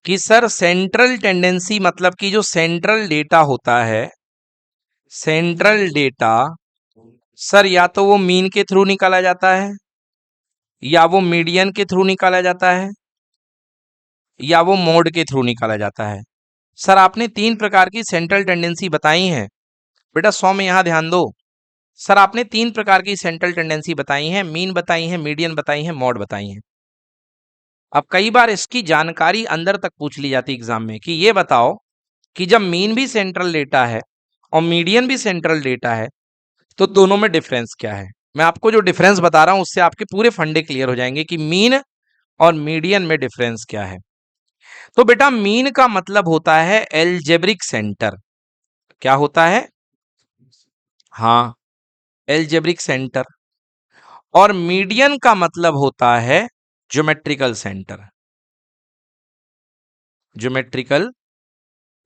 कि सर सेंट्रल टेंडेंसी मतलब कि जो सेंट्रल डेटा होता है, सेंट्रल डेटा सर या तो वो मीन के थ्रू निकाला जाता है, या वो मीडियन के थ्रू निकाला जाता है, या वो मोड के थ्रू निकाला जाता है। सर आपने 3 प्रकार की सेंट्रल टेंडेंसी बताई हैं बेटा, 100 में यहां ध्यान दो। सर आपने 3 प्रकार की सेंट्रल टेंडेंसी बताई हैं, मीन बताई है, मीडियन बताई है, मॉड बताई है। अब कई बार इसकी जानकारी अंदर तक पूछ ली जाती एग्जाम में कि ये बताओ कि जब मीन भी सेंट्रल डेटा है और मीडियन भी सेंट्रल डेटा है तो दोनों में डिफरेंस क्या है। मैं आपको जो डिफरेंस बता रहा हूं उससे आपके पूरे फंडे क्लियर हो जाएंगे कि मीन और मीडियन में डिफरेंस क्या है। तो बेटा मीन का मतलब होता है एल्जेब्रिक सेंटर। क्या होता है? हाँ, एल्जेब्रिक सेंटर। और मीडियन का मतलब होता है ज्योमेट्रिकल सेंटर। Geometrical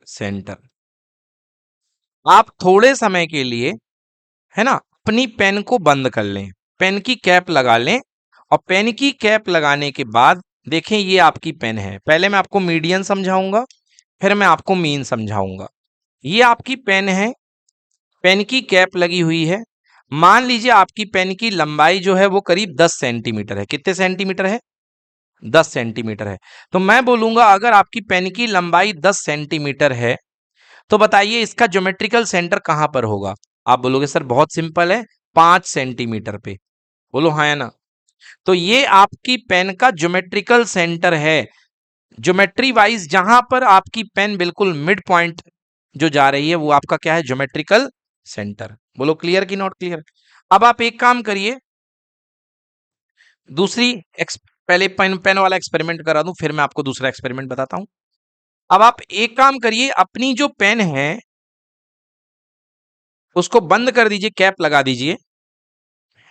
centre. आप थोड़े समय के लिए है ना अपनी पेन को बंद कर लें, पेन की कैप लगा लें, और पेन की कैप लगाने के बाद देखें ये आपकी पेन है। पहले मैं आपको मीडियन समझाऊंगा, फिर मैं आपको मीन समझाऊंगा। ये आपकी पेन है, पेन की कैप लगी हुई है। मान लीजिए आपकी पेन की लंबाई जो है वो करीब 10 सेंटीमीटर है। कितने सेंटीमीटर है? 10 सेंटीमीटर है। तो मैं बोलूंगा अगर आपकी पेन की लंबाई 10 सेंटीमीटर है तो बताइए इसका ज्योमेट्रिकल सेंटर कहां पर होगा। आप बोलोगे सर बहुत सिंपल है, 5 सेंटीमीटर पे। बोलो हाँ या ना। तो ये आपकी पेन का ज्योमेट्रिकल सेंटर है। ज्योमेट्री वाइज जहां पर आपकी पेन बिल्कुल मिड पॉइंट जो जा रही है वो आपका क्या है? Geometrical centre. बोलो क्लियर कि नॉट क्लियर? अब आप एक काम करिए, दूसरी पहले पेन पेन वाला एक्सपेरिमेंट करा दूं फिर मैं आपको दूसरा एक्सपेरिमेंट बताता हूं। अब आप एक काम करिए, अपनी जो पेन है उसको बंद कर दीजिए, कैप लगा दीजिए,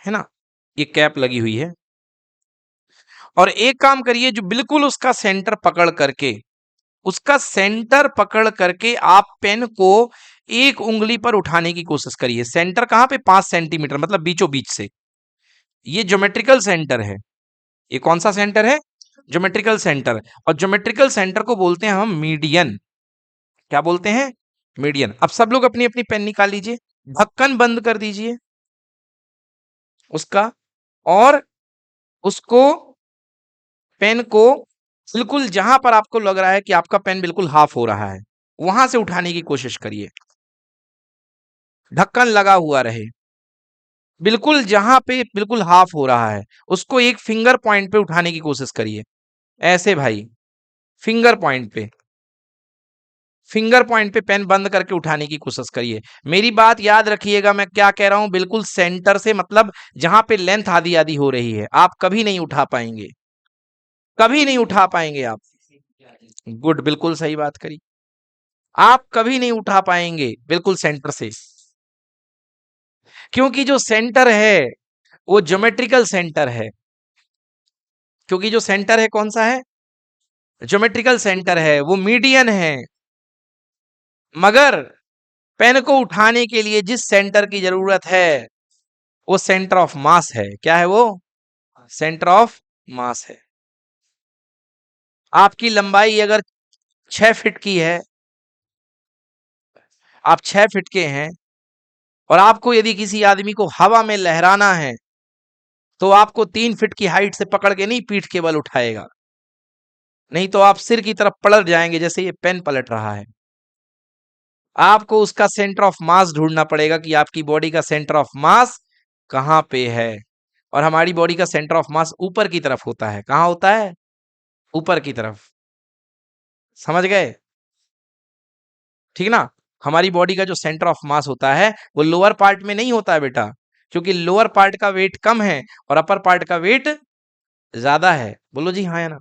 है ना, ये कैप लगी हुई है। और एक काम करिए, जो बिल्कुल उसका सेंटर पकड़ करके, उसका सेंटर पकड़ करके आप पेन को एक उंगली पर उठाने की कोशिश करिए। सेंटर कहां पे? 5 सेंटीमीटर, मतलब बीचों बीच से। ये ज्योमेट्रिकल सेंटर है। ये कौन सा सेंटर है? Geometrical centre. और ज्योमेट्रिकल सेंटर को बोलते हैं हम मीडियन। क्या बोलते हैं? मीडियन। अब सब लोग अपनी अपनी पेन निकाल लीजिए, ढक्कन बंद कर दीजिए उसका, और उसको पेन को बिल्कुल जहां पर आपको लग रहा है कि आपका पेन बिल्कुल हाफ हो रहा है वहां से उठाने की कोशिश करिए। ढक्कन लगा हुआ रहे, बिल्कुल जहां पे बिल्कुल हाफ हो रहा है उसको एक फिंगर पॉइंट पे उठाने की कोशिश करिए। ऐसे भाई, फिंगर पॉइंट पे, फिंगर पॉइंट पे पेन बंद करके उठाने की कोशिश करिए। मेरी बात याद रखिएगा, मैं क्या कह रहा हूं, बिल्कुल सेंटर से, मतलब जहां पे लेंथ आधी आधी हो रही है। आप कभी नहीं उठा पाएंगे, कभी नहीं उठा पाएंगे आप। गुड, बिल्कुल सही बात करी। आप कभी नहीं उठा पाएंगे बिल्कुल सेंटर से, क्योंकि जो सेंटर है वो ज्योमेट्रिकल सेंटर है। क्योंकि जो सेंटर है कौन सा है? ज्योमेट्रिकल सेंटर है, वो मीडियन है। मगर पेन को उठाने के लिए जिस सेंटर की जरूरत है वो सेंटर ऑफ मास है। क्या है वो? सेंटर ऑफ मास है। आपकी लंबाई अगर 6 फीट की है, आप 6 फीट के हैं, और आपको यदि किसी आदमी को हवा में लहराना है तो आपको 3 फीट की हाइट से पकड़ के नहीं पीठ के बल उठाएगा, नहीं तो आप सिर की तरफ पलट जाएंगे जैसे ये पेन पलट रहा है। आपको उसका सेंटर ऑफ मास ढूंढना पड़ेगा कि आपकी बॉडी का सेंटर ऑफ मास कहाँ पे है। और हमारी बॉडी का सेंटर ऑफ मास ऊपर की तरफ होता है। कहाँ होता है? ऊपर की तरफ। समझ गए? ठीक ना? हमारी बॉडी का जो सेंटर ऑफ मास होता है वो लोअर पार्ट में नहीं होता है बेटा, क्योंकि लोअर पार्ट का वेट कम है और अपर पार्ट का वेट ज्यादा है। बोलो जी हाँ या ना?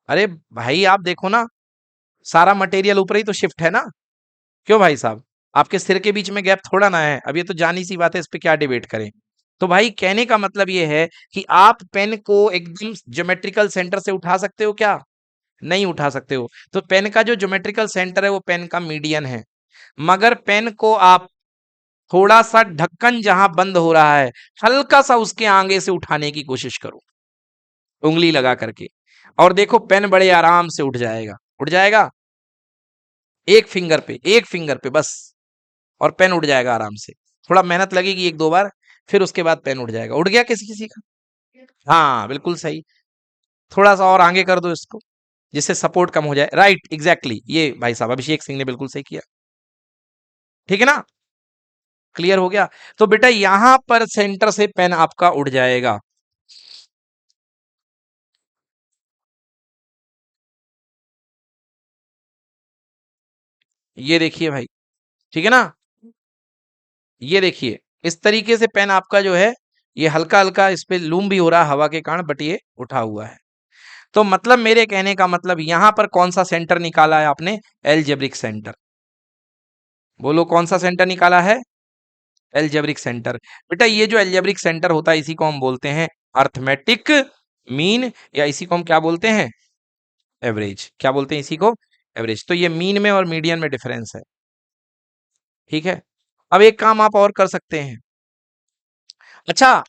अरे भाई आप देखो ना, सारा मटेरियल ऊपर ही तो शिफ्ट है ना। क्यों भाई साहब? आपके सिर के बीच में गैप थोड़ा ना है। अब ये तो जानी सी बात है, इस पे क्या डिबेट करें। तो भाई कहने का मतलब ये है कि आप पेन को एकदम ज्योमेट्रिकल सेंटर से उठा सकते हो क्या? नहीं उठा सकते हो। तो पेन का जो ज्योमेट्रिकल सेंटर है वो पेन का मीडियन है। मगर पेन को आप थोड़ा सा ढक्कन जहां बंद हो रहा है हल्का सा उसके आगे से उठाने की कोशिश करो, उंगली लगा करके, और देखो पेन बड़े आराम से उठ जाएगा। उठ जाएगा एक फिंगर पे बस, और पेन उड़ जाएगा आराम से। थोड़ा मेहनत लगेगी एक दो बार, फिर उसके बाद पेन उड़ जाएगा। उड़ गया किसी किसी का? हाँ बिल्कुल सही। थोड़ा सा और आगे कर दो इसको, जिससे सपोर्ट कम हो जाए। राइट, एग्जैक्टली, ये भाई साहब अभिषेक सिंह ने बिल्कुल सही किया। ठीक है ना? क्लियर हो गया? तो बेटा यहां पर सेंटर से पेन आपका उड़ जाएगा। ये देखिए भाई, ठीक है ना? ये देखिए, इस तरीके से पेन आपका जो है ये हल्का हल्का इस पे लूम भी हो रहा है हवा के कारण, बट ये उठा हुआ है। तो मतलब मेरे कहने का मतलब यहां पर कौन सा सेंटर निकाला है आपने? Algebraic centre. बोलो कौन सा सेंटर निकाला है? Algebraic centre. बेटा ये जो एलजेब्रिक सेंटर होता है इसी को हम बोलते हैं अर्थमेटिक मीन, या इसी को हम क्या बोलते हैं? एवरेज। क्या बोलते हैं इसी को? एवरेज। तो ये मीन में और मीडियन में डिफरेंस है। ठीक है? अब एक काम आप और कर सकते हैं। अच्छा,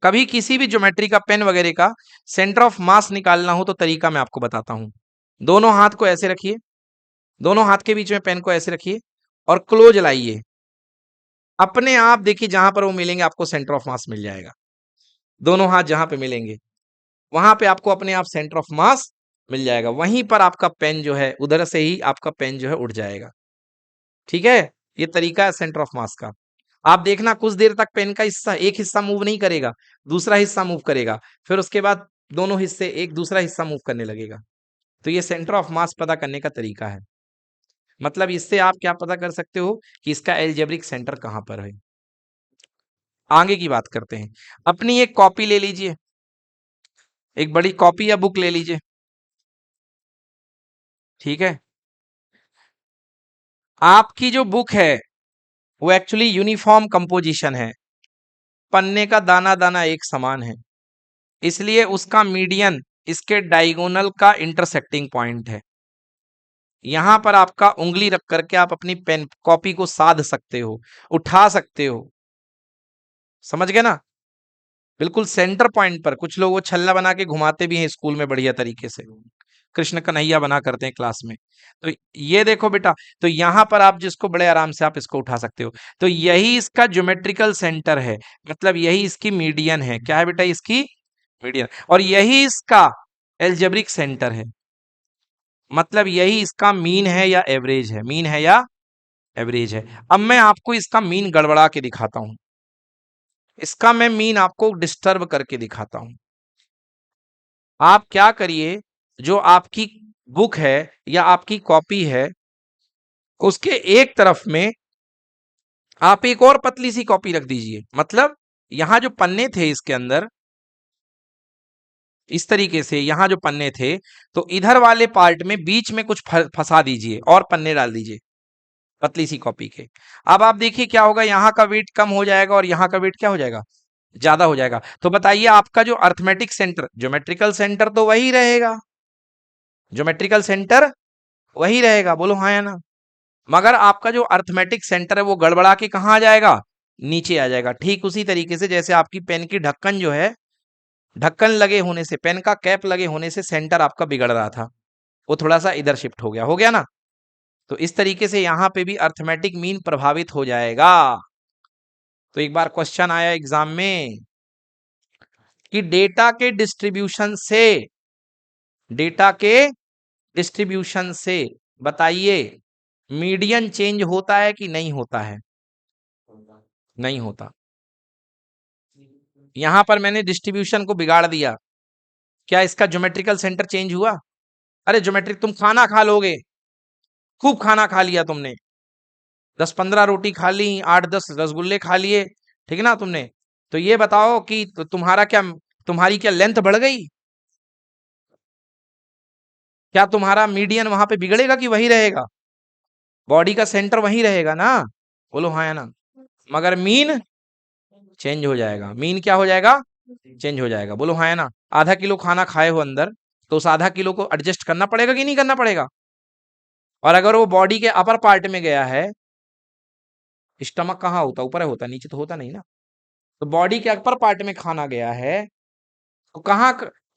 कभी किसी भी ज्योमेट्री का पेन वगैरह का सेंटर ऑफ मास निकालना हो तो तरीका मैं आपको बताता हूं। दोनों हाथ को ऐसे रखिए, दोनों हाथ के बीच में पेन को ऐसे रखिए और क्लोज लाइए। अपने आप देखिए जहां पर वो मिलेंगे आपको सेंटर ऑफ मास मिल जाएगा। दोनों हाथ जहां पे मिलेंगे वहां पे आपको अपने आप सेंटर ऑफ मास मिल जाएगा। वहीं पर आपका पेन जो है उधर से ही आपका पेन जो है उड़ जाएगा। ठीक है? ये तरीका है सेंटर ऑफ मास का। आप देखना कुछ देर तक पेन का हिस्सा, एक हिस्सा मूव नहीं करेगा, दूसरा हिस्सा मूव करेगा, फिर उसके बाद दोनों हिस्से एक दूसरा हिस्सा मूव करने लगेगा। तो ये सेंटर ऑफ मास पता करने का तरीका है। मतलब इससे आप क्या पता कर सकते हो कि इसका एल्जेब्रिक सेंटर कहां पर है। आगे की बात करते हैं। अपनी एक कॉपी ले लीजिए, एक बड़ी कॉपी या बुक ले लीजिए। ठीक है? आपकी जो बुक है वो एक्चुअली यूनिफॉर्म कंपोजिशन है, पन्ने का दाना दाना एक समान है, इसलिए उसका मीडियन इसके डायगोनल का इंटरसेक्टिंग पॉइंट है। यहां पर आपका उंगली रख करके आप अपनी पेन कॉपी को साध सकते हो, उठा सकते हो। समझ गए ना? बिल्कुल सेंटर पॉइंट पर। कुछ लोग वो छल्ला बना के घुमाते भी हैं स्कूल में बढ़िया तरीके से, कृष्ण कन्हैया बना करते हैं क्लास में। तो ये देखो बेटा, तो यहां पर आप जिसको बड़े आराम से आप इसको उठा सकते हो। तो यही इसका ज्योमेट्रिकल सेंटर है, मतलब यही इसकी मीडियन है। क्या है बेटा? इसकी मीडियन। और यही इसका एल्जेब्रिक सेंटर है, मतलब यही इसका मीन है या एवरेज है। मीन है या एवरेज है। अब मैं आपको इसका मीन गड़बड़ा के दिखाता हूं, इसका मैं मीन आपको डिस्टर्ब करके दिखाता हूं। आप क्या करिए, जो आपकी बुक है या आपकी कॉपी है उसके एक तरफ में आप एक और पतली सी कॉपी रख दीजिए। मतलब यहां जो पन्ने थे इसके अंदर, इस तरीके से यहां जो पन्ने थे, तो इधर वाले पार्ट में बीच में कुछ फंसा दीजिए और पन्ने डाल दीजिए पतली सी कॉपी के। अब आप देखिए क्या होगा, यहाँ का वेट कम हो जाएगा और यहाँ का वेट क्या हो जाएगा? ज्यादा हो जाएगा। तो बताइए आपका जो अर्थमेटिक सेंटर, ज्योमेट्रिकल सेंटर तो वही रहेगा, ज्योमेट्रिकल सेंटर वही रहेगा। बोलो हाँ या ना? मगर आपका जो अर्थमेटिक सेंटर है वो गड़बड़ा के कहाँ आ जाएगा? नीचे आ जाएगा। ठीक उसी तरीके से जैसे आपकी पेन की ढक्कन जो है, ढक्कन लगे होने से, पेन का कैप लगे होने से सेंटर आपका बिगड़ रहा था, वो थोड़ा सा इधर शिफ्ट हो गया। हो गया ना? तो इस तरीके से यहां पे भी अर्थमेटिक मीन प्रभावित हो जाएगा। तो एक बार क्वेश्चन आया एग्जाम में, कि डेटा के डिस्ट्रीब्यूशन से बताइए मीडियन चेंज होता है कि नहीं होता है? नहीं होता। यहां पर मैंने डिस्ट्रीब्यूशन को बिगाड़ दिया, क्या इसका ज्योमेट्रिकल सेंटर चेंज हुआ? अरे ज्योमेट्रिक, तुम खाना खा लोगे, खूब खाना खा लिया तुमने, 10-15 रोटी खा ली, 8-10 रसगुल्ले खा लिए, ठीक है ना तुमने, तो ये बताओ कि तुम्हारी क्या लेंथ बढ़ गई? क्या तुम्हारा मीडियन वहां पे बिगड़ेगा कि वही रहेगा? बॉडी का सेंटर वही रहेगा ना? बोलो हाँ या ना? मगर मीन चेंज हो जाएगा। मीन क्या हो जाएगा? चेंज हो जाएगा। बोलो हाँ या ना? आधा किलो खाना खाए हो अंदर, तो उस आधा किलो को एडजस्ट करना पड़ेगा कि नहीं करना पड़ेगा? और अगर वो बॉडी के अपर पार्ट में गया है, स्टमक कहाँ होता? ऊपर होता, नीचे तो होता नहीं ना। तो बॉडी के अपर पार्ट में खाना गया है, तो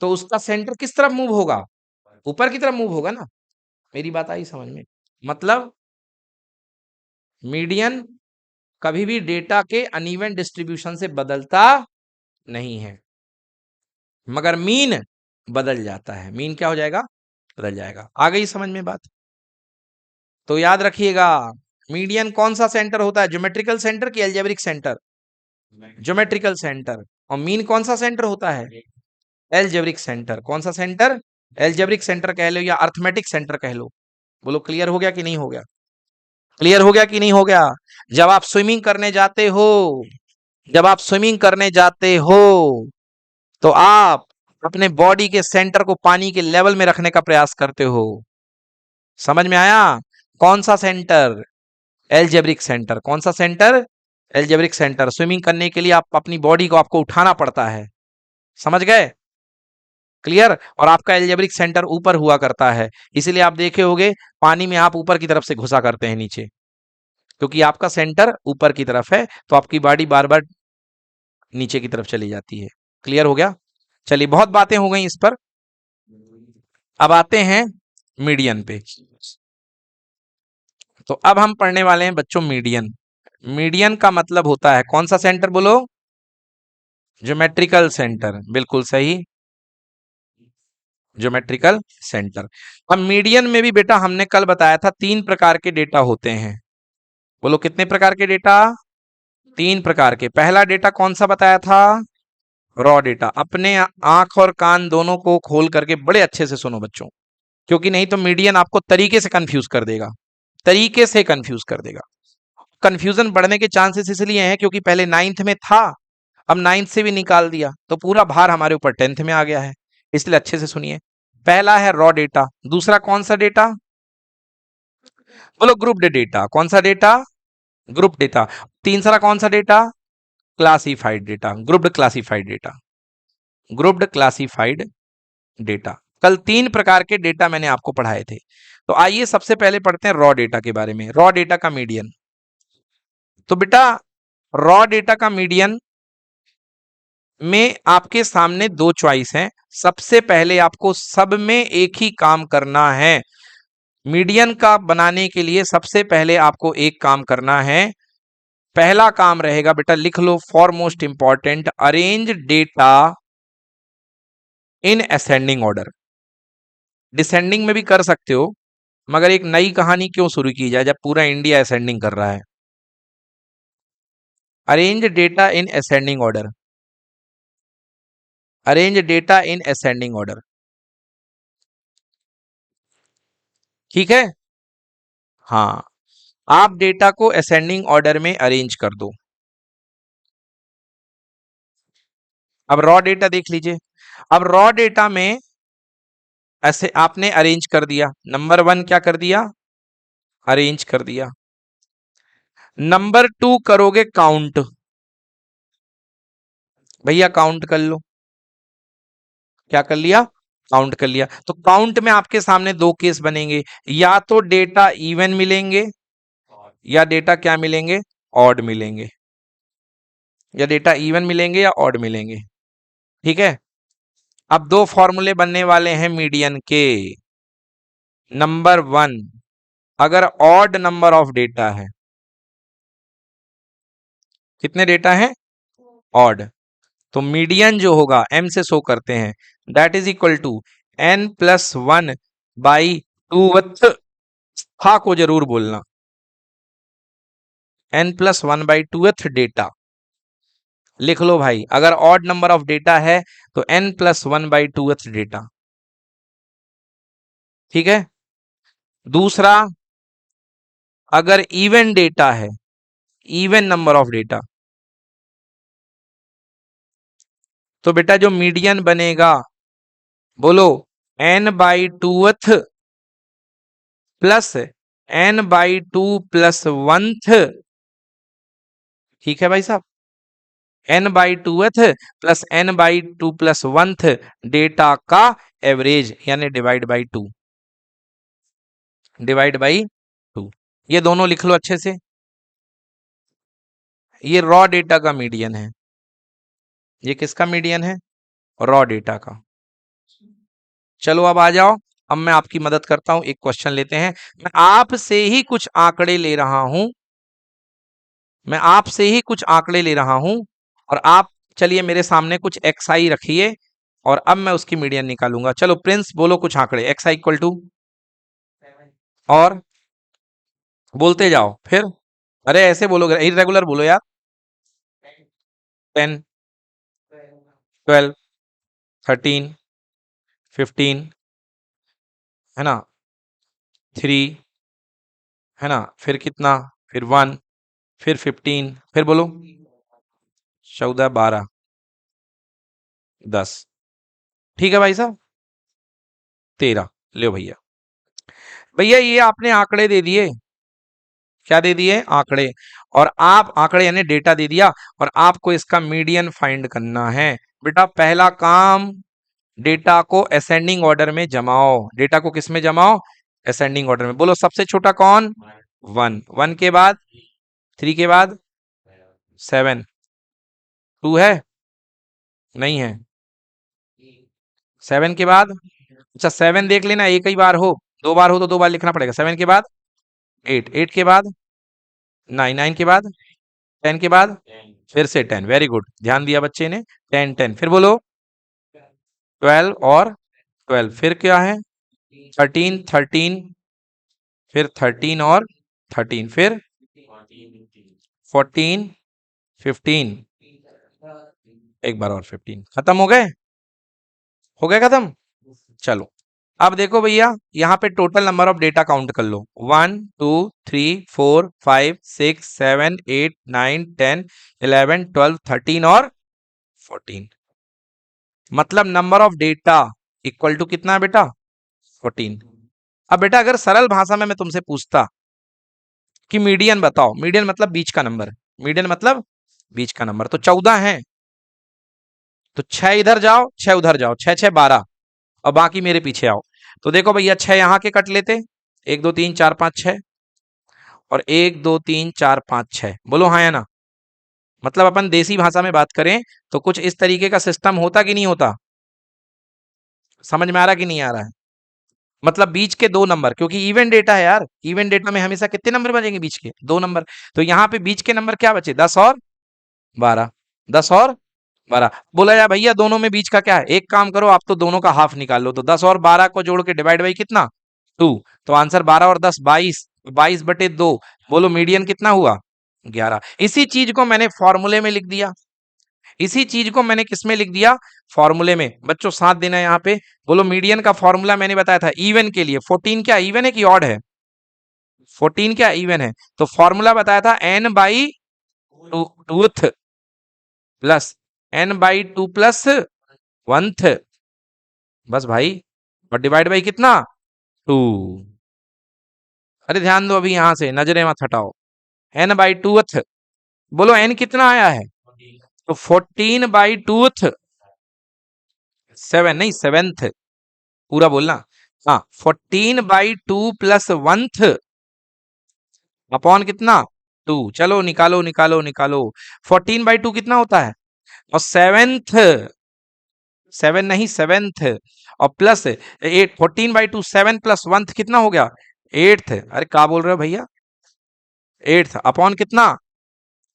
तो उसका सेंटर किस तरफ मूव होगा? ऊपर की तरफ मूव होगा ना। मेरी बात आई समझ में? मतलब मीडियन कभी भी डेटा के अनइवन डिस्ट्रीब्यूशन से बदलता नहीं है, मगर मीन बदल जाता है। मीन क्या हो जाएगा? बदल जाएगा। आ गई समझ में बात? तो याद रखिएगा, मीडियन कौन सा सेंटर होता है? ज्योमेट्रिकल सेंटर कि अलजेब्रिक सेंटर? Geometrical centre. और मीन कौन सा सेंटर होता है? Algebraic centre. कौन सा सेंटर? अलजेब्रिक सेंटर कह लो या अर्थमेटिक सेंटर कह लो। बोलो क्लियर हो गया कि नहीं हो गया? क्लियर हो गया कि नहीं हो गया? जब आप स्विमिंग करने जाते हो, जब आप स्विमिंग करने जाते हो, तो आप अपने बॉडी के सेंटर को पानी के लेवल में रखने का प्रयास करते हो। समझ में आया? कौन सा सेंटर? Algebraic centre. कौन सा सेंटर? Algebraic centre. स्विमिंग करने के लिए आप अपनी बॉडी को आपको उठाना पड़ता है। समझ गए? क्लियर? और आपका एल्जेब्रिक सेंटर ऊपर हुआ करता है, इसीलिए आप देखे होंगे पानी में आप ऊपर की तरफ से घुसा करते हैं नीचे, क्योंकि आपका सेंटर ऊपर की तरफ है, तो आपकी बॉडी बार बार नीचे की तरफ चली जाती है। क्लियर हो गया? चलिए, बहुत बातें हो गई इस पर, अब आते हैं मीडियन पे। तो अब हम पढ़ने वाले हैं बच्चों मीडियन। मीडियन का मतलब होता है कौन सा सेंटर? बोलो। Geometrical centre. बिल्कुल सही, ज्योमेट्रिकल सेंटर। अब मीडियन में भी बेटा हमने कल बताया था 3 प्रकार के डेटा होते हैं। बोलो कितने प्रकार के डेटा? 3 प्रकार के। पहला डेटा कौन सा बताया था? Raw data. अपने आंख और कान दोनों को खोल करके बड़े अच्छे से सुनो बच्चों, क्योंकि नहीं तो मीडियन आपको तरीके से कंफ्यूज कर देगा, तरीके से कंफ्यूज कर देगा। कंफ्यूजन बढ़ने के चांसेस इसलिए हैं क्योंकि पहले 9th में था, अब 9th से भी निकाल दिया, तो पूरा भार हमारे ऊपर 10th में आ गया है, इसलिए अच्छे से सुनिए। पहला है रॉ डेटा। दूसरा कौन सा डेटा? बोलो ग्रुप्ड डेटा। कौन सा डेटा? Group data. तीसरा कौन सा data? Classified data. Grouped classified data. Grouped classified data. कल 3 प्रकार के डेटा मैंने आपको पढ़ाए थे। तो आइए सबसे पहले पढ़ते हैं रॉ डेटा के बारे में। रॉ डेटा का मीडियन। तो बेटा रॉ डेटा का मीडियन में आपके सामने 2 चॉइस हैं। सबसे पहले आपको सब में एक ही काम करना है। मीडियन का बनाने के लिए सबसे पहले आपको एक काम करना है। पहला काम रहेगा बेटा, लिख लो, for most important, arrange data in ascending order. Descending में भी कर सकते हो, मगर एक नई कहानी क्यों शुरू की जाए जब पूरा इंडिया असेंडिंग कर रहा है। Arrange data in ascending order. Arrange data in ascending order. ठीक है? हाँ, आप डेटा को असेंडिंग ऑर्डर में अरेंज कर दो। अब रॉ डेटा देख लीजिए। अब रॉ डेटा में ऐसे आपने अरेंज कर दिया। नंबर 1 क्या कर दिया? अरेंज कर दिया। नंबर 2 करोगे काउंट। भैया काउंट कर लो। क्या कर लिया? काउंट कर लिया। तो काउंट में आपके सामने 2 केस बनेंगे, या तो डेटा इवन मिलेंगे, या डेटा क्या मिलेंगे? ऑड मिलेंगे। या डेटा इवन मिलेंगे या ऑड मिलेंगे। ठीक है? अब 2 फॉर्मूले बनने वाले हैं मीडियन के। नंबर 1, अगर ऑड नंबर ऑफ डेटा है। कितने डेटा हैं? ऑड। तो मीडियन जो होगा m से शो करते हैं, that is equal to n+1/2th। हा को जरूर बोलना, n+1/2th डेटा लिख लो भाई। अगर ऑड नंबर ऑफ डेटा है तो n+1/2th डेटा, ठीक है। दूसरा, अगर इवन डेटा है, इवन नंबर ऑफ डेटा, तो बेटा जो मीडियन बनेगा, बोलो n/2th प्लस n/2+1th, ठीक है भाई साहब। n/2th प्लस n/2+1th डेटा का एवरेज यानी डिवाइड बाई 2, डिवाइड बाई 2। ये दोनों लिख लो अच्छे से। ये रॉ डेटा का मीडियन है, ये किसका मीडियन है? रॉ डेटा का। चलो अब आ जाओ, अब मैं आपकी मदद करता हूं, एक क्वेश्चन लेते हैं। मैं आपसे ही कुछ आंकड़े ले रहा हूं, मैं आपसे ही कुछ आंकड़े ले रहा हूं, और आप चलिए मेरे सामने कुछ xi रखिए, और अब मैं उसकी मीडियन निकालूंगा। चलो प्रिंस बोलो कुछ आंकड़े, xi इक्वल टू, और बोलते जाओ फिर। अरे ऐसे बोलो, इरेगुलर बोलो यार। 10, 12, 13, 15, है ना, 3, है ना, फिर कितना, फिर 1, फिर 15, फिर बोलो 14, 12, 10, ठीक है भाई साहब, 13। लो भैया, भैया ये आपने आंकड़े दे दिए, क्या दे दिए? आंकड़े। और आप आंकड़े यानी डेटा दे दिया, और आपको इसका मीडियन फाइंड करना है। बेटा पहला काम, डेटा को असेंडिंग ऑर्डर में जमाओ। डेटा को किस में जमाओ? असेंडिंग ऑर्डर में। बोलो सबसे छोटा कौन? 1, 1 के बाद 3 के बाद 7, 2 है? नहीं है। 7 के बाद, अच्छा 7 देख लेना, एक ही बार हो, 2 बार हो तो 2 बार लिखना पड़ेगा। 7 के बाद 8, 8 के बाद 9, 9 के बाद 10 के बाद फिर से 10। वेरी गुड, ध्यान दिया बच्चे ने। 10, 10, फिर बोलो 12 और 12, फिर क्या है? 13, 13, फिर 13 और 13, फिर 14, 15, एक बार और 15। खत्म हो गए? हो गए खत्म? चलो अब देखो भैया, यहाँ पे total number of data count कर लो। 1, 2, 3, 4, 5, 6, 7, 8, 9, 10, 11, 12, 13 और 14। मतलब number of data equal to कितना है बेटा? 14। अब बेटा अगर सरल भाषा में मैं तुमसे पूछता कि मीडियन बताओ, मीडियन मतलब बीच का नंबर, मीडियन मतलब बीच का नंबर, तो 14 है, तो 6 इधर जाओ, 6 उधर जाओ, 6 6 12, और बाकी मेरे पीछे आओ। तो देखो भैया 6 यहाँ के कट लेते, 1 2 3 4 5 6, और 1 2 3 4 5 6, बोलो हाँ या ना? मतलब अपन देसी भाषा में बात करें तो कुछ इस तरीके का सिस्टम होता कि नहीं होता? समझ में आ रहा कि नहीं आ रहा है? मतलब बीच के 2 नंबर, क्योंकि इवन डेटा है यार, इवन डेटा में हमेशा कितने नंबर बचेंगे? बीच के 2 नंबर। तो यहाँ पे बीच के नंबर क्या बचे? 10 और 12, 10 और 12। बोला जाए भैया दोनों में बीच का क्या है? एक काम करो, आप तो दोनों का हाफ निकाल लो, तो 10 और 12 को जोड़ के डिवाइड बाई कितना? 2। तो आंसर 12 और 10 22, 22/2। बोलो मीडियन कितना हुआ? 11। इसी चीज को मैंने फॉर्मूले में लिख दिया, इसी चीज को मैंने किसमें लिख दिया? फॉर्मूले में। बच्चों साथ देना यहाँ पे। बोलो मीडियन का फॉर्मूला मैंने बताया था इवन के लिए। 14 क्या इवन है कि ऑड है? 14 क्या इवन है? तो फॉर्मूला बताया था n/2th प्लस n/2+1th, बस भाई, और डिवाइड बाई कितना? 2। अरे ध्यान दो, अभी यहां से नजरें मत हटाओ। n/2th, बोलो n कितना आया है? तो 14/2th, 7 नहीं 7th, पूरा बोलना। हाँ, 14/2+1th अपॉन कितना? 2। चलो निकालो निकालो निकालो। 14/2 कितना होता है? और 7th, 7 नहीं 7th, और प्लस 8, 14/2, 7 + 1 कितना हो गया? 8th। अरे क्या बोल रहे हो भैया? 8th अपॉन कितना?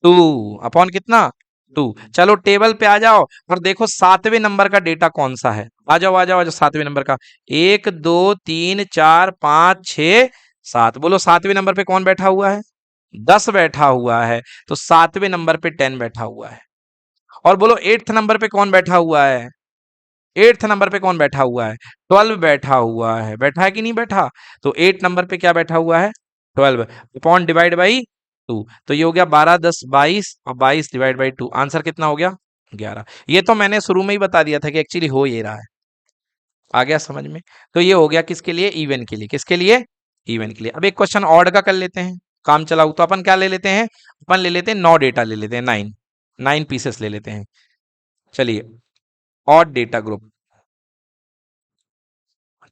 2, अपॉन कितना? टू। चलो टेबल पे आ जाओ और देखो सातवें नंबर का डेटा कौन सा है। आ जाओ आ जाओ आ जाओ, सातवें नंबर का। एक दो तीन चार पाँच छ सात, बोलो सातवें नंबर पे कौन बैठा हुआ है? 10 बैठा हुआ है। तो सातवें नंबर पे 10 बैठा हुआ है। और बोलो एट्थ नंबर पे कौन बैठा हुआ है? एट्थ नंबर पे कौन बैठा हुआ है? 12 बैठा हुआ है। बैठा है कि नहीं बैठा? तो 8 नंबर पे क्या बैठा हुआ है? 12 अपॉन डिवाइड बाई 2। तो ये हो गया 12 10 22 और 22 डिवाइड बाई 2। आंसर कितना हो गया? 11। ये तो मैंने शुरू में ही बता दिया था कि एक्चुअली हो ये रहा है। आ गया समझ में? तो ये हो गया किसके लिए? इवन के लिए। किसके लिए? इवन के लिए। अब एक क्वेश्चन ऑड का कर लेते हैं, काम चलाऊ। तो अपन क्या ले लेते हैं? अपन ले लेते हैं 9 डेटा ले लेते हैं, 9 9 पीसेस ले लेते हैं। चलिए, ऑड डेटा ग्रुप।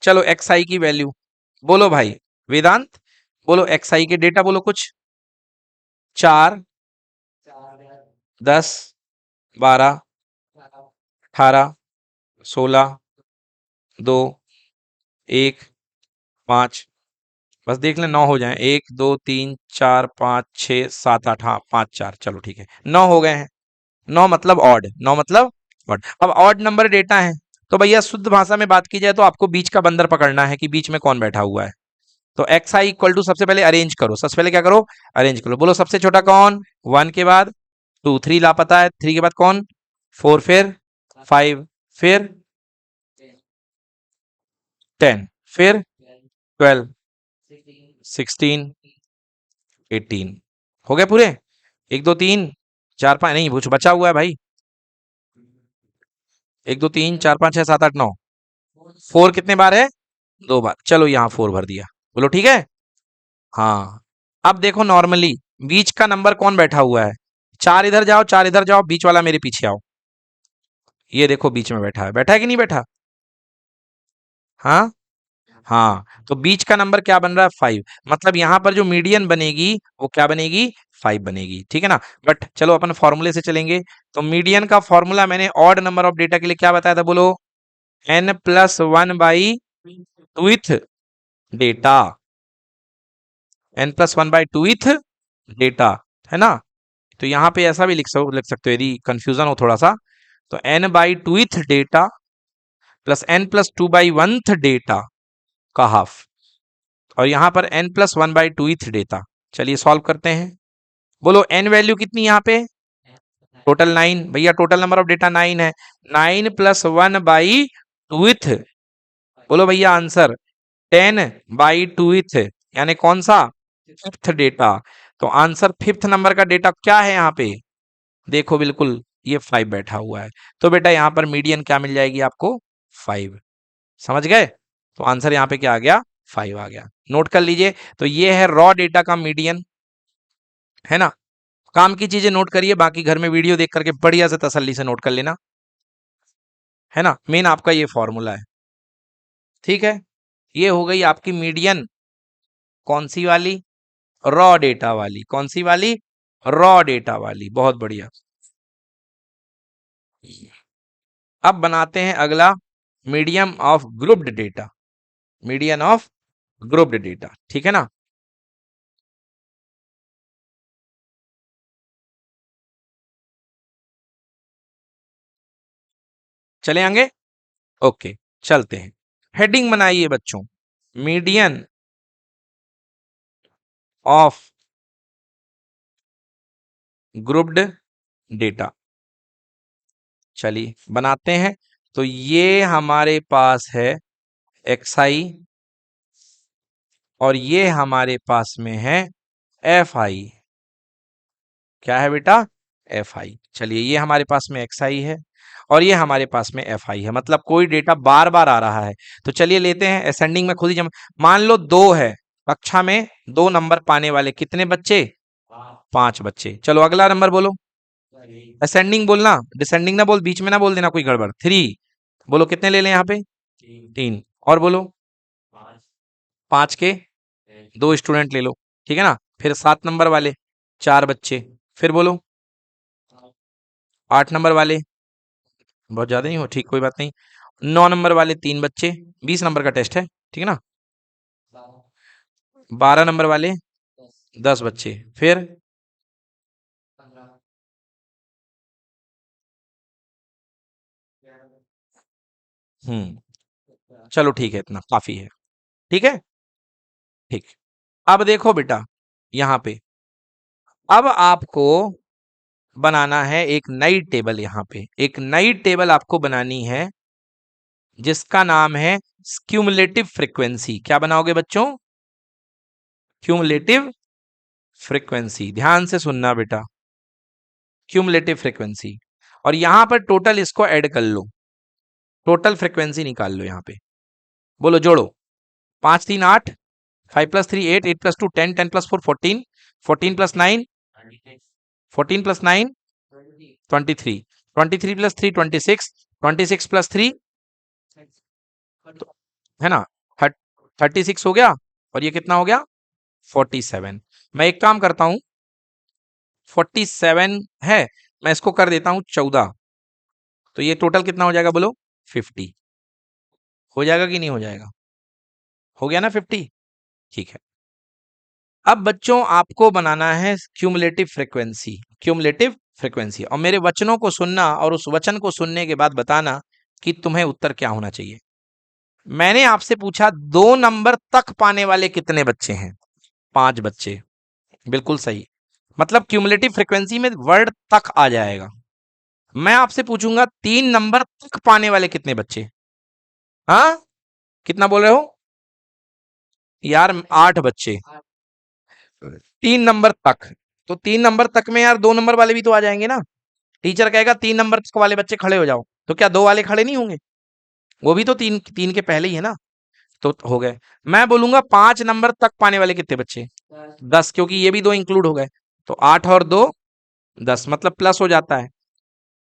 चलो एक्स आई की वैल्यू बोलो भाई। वेदांत बोलो, एक्स आई के डेटा बोलो कुछ। 4 10 12 18 16 2 1 5। बस देख लें 9 हो जाए। 1 2 3 4 5 6 7 8, हाँ 5 4, चलो ठीक है 9 हो गए हैं। 9 मतलब ऑड, 9 मतलब ऑड। अब ऑड नंबर डेटा है तो भैया शुद्ध भाषा में बात की जाए तो आपको बीच का बंदर पकड़ना है कि बीच में कौन बैठा हुआ है। तो एक्स आई इक्वल टू, सबसे पहले अरेंज करो। सबसे पहले क्या करो? अरेंज करो। बोलो सबसे छोटा कौन? 1 के बाद 2, 3 लापता है। 3 के बाद कौन? 4, फिर 5, फिर 10, फिर 12, 16, 18। हो गए पूरे? 1 2 3 4 5 नहीं, कुछ बचा हुआ है भाई। 1 2 3 4 5 6 7 8 9। 4 कितने बार है? 2 बार। चलो यहाँ 4 भर दिया। बोलो ठीक है। हाँ, अब देखो नॉर्मली बीच का नंबर कौन बैठा हुआ है? 4 इधर जाओ, 4 इधर जाओ, बीच वाला मेरे पीछे आओ। ये देखो बीच में बैठा है। बैठा है कि नहीं बैठा? हाँ हाँ। तो बीच का नंबर क्या बन रहा है? 5। मतलब यहां पर जो मीडियन बनेगी वो क्या बनेगी? 5 बनेगी। ठीक है ना? बट चलो अपन फॉर्मूले से चलेंगे। तो मीडियन का फॉर्मूला मैंने ऑड नंबर ऑफ डेटा के लिए क्या बताया था? बोलो, n+1/2th डेटा। n+1/2th डेटा, है ना? तो यहाँ पे ऐसा भी लिख सकते हो यदि कंफ्यूजन हो थोड़ा सा। तो n/2th data plus n+2/1th data का हाफ, और यहाँ पर n+1/2th डेटा। चलिए सॉल्व करते हैं। बोलो n वैल्यू कितनी यहाँ पे? टोटल 9 भैया, टोटल नंबर ऑफ डेटा 9 है। 9+1/2th। बोलो भैया आंसर 10/2th, यानी कौन सा? Fifth data. तो आंसर फिफ्थ नंबर का डेटा क्या है यहाँ पे? देखो बिल्कुल ये 5 बैठा हुआ है। तो बेटा यहाँ पर मीडियन क्या मिल जाएगी आपको? 5। समझ गए? तो आंसर यहाँ पे क्या आ गया? 5 आ गया। नोट कर लीजिए। तो ये है रॉ डेटा का मीडियन, है ना? काम की चीजें नोट करिए, बाकी घर में वीडियो देख करके बढ़िया से तसल्ली से नोट कर लेना, है ना? मेन आपका ये फॉर्मूला है। ठीक है, ये हो गई आपकी मीडियन। कौन सी वाली? रॉ डेटा वाली। कौन सी वाली? रॉ डेटा वाली। बहुत बढ़िया। अब बनाते हैं अगला, medium of grouped data. Median of grouped data, ठीक है ना? चले आगे? ओके, चलते हैं। हेडिंग बनाइए बच्चों, मीडियन ऑफ ग्रुप्ड डेटा। चलिए बनाते हैं। तो ये हमारे पास है एक्स आई, और ये हमारे पास में है एफ आई। क्या है बेटा? F I. चलिए ये हमारे पास में एक्स आई है और ये हमारे पास में एफ आई है, मतलब कोई डेटा बार बार आ रहा है। तो चलिए लेते हैं असेंडिंग में खुद ही मान लो 2 है कक्षा में, 2 नंबर पाने वाले कितने बच्चे? 5 बच्चे। चलो अगला नंबर बोलो। असेंडिंग बोलना, डिसेंडिंग ना बोल, बीच में ना बोल देना कोई गड़बड़। 3। बोलो कितने ले लें यहाँ पे? 3। और बोलो 5 के 2 स्टूडेंट ले लो, ठीक है ना? फिर 7 नंबर वाले 4 बच्चे। फिर बोलो 8 नंबर वाले, बहुत ज्यादा नहीं हो, ठीक कोई बात नहीं। 9 नंबर वाले 3 बच्चे, 20 नंबर का टेस्ट है, ठीक है ना? 12 नंबर वाले 10 बच्चे। फिर चलो ठीक है, इतना काफी है। ठीक है, ठीक। अब देखो बेटा, यहाँ पे अब आपको बनाना है एक नई टेबल। यहाँ पे एक नई टेबल आपको बनानी है जिसका नाम है क्यूमुलेटिव फ्रीक्वेंसी। क्या बनाओगे बच्चों? Cumulative frequency. ध्यान से सुनना बेटा, क्यूमुलेटिव फ्रीक्वेंसी। और यहां पर टोटल इसको ऐड कर लो, टोटल फ्रीक्वेंसी निकाल लो। यहाँ पे बोलो, जोड़ो। 5 3 8, 5 + 3 8, 8 + 2 10, 10 + 4 14, 14 + 9 14 + 9 23, 23 + 3 26, 26 + 3 है ना, 36 हो गया। और ये कितना हो गया? 47। मैं एक काम करता हूं, 47 है, मैं इसको कर देता हूं 14। तो ये टोटल कितना हो जाएगा बोलो? 50। हो जाएगा कि नहीं हो जाएगा? हो गया ना 50? ठीक है। अब बच्चों आपको बनाना है क्यूमुलेटिव फ्रीक्वेंसी, क्यूमुलेटिव फ्रीक्वेंसी। और मेरे वचनों को सुनना और उस वचन को सुनने के बाद बताना कि तुम्हें उत्तर क्या होना चाहिए। मैंने आपसे पूछा 2 नंबर तक पाने वाले कितने बच्चे हैं? 5 बच्चे। बिल्कुल सही। मतलब क्यूमुलेटिव फ्रीक्वेंसी में वर्ड तक आ जाएगा। मैं आपसे पूछूंगा 3 नंबर तक पाने वाले कितने बच्चे? हाँ, कितना बोल रहे हो यार? 8 बच्चे। 3 नंबर तक, तो 3 नंबर तक में यार 2 नंबर वाले भी तो आ जाएंगे ना। टीचर कहेगा 3 नंबर तक वाले बच्चे खड़े हो जाओ, तो क्या 2 वाले खड़े नहीं होंगे? वो भी तो तीन तीन के पहले ही है ना। तो हो गए। मैं बोलूंगा 5 नंबर तक पाने वाले कितने बच्चे? 10, क्योंकि ये भी 2 इंक्लूड हो गए। तो 8 और 2 10, मतलब प्लस हो जाता है।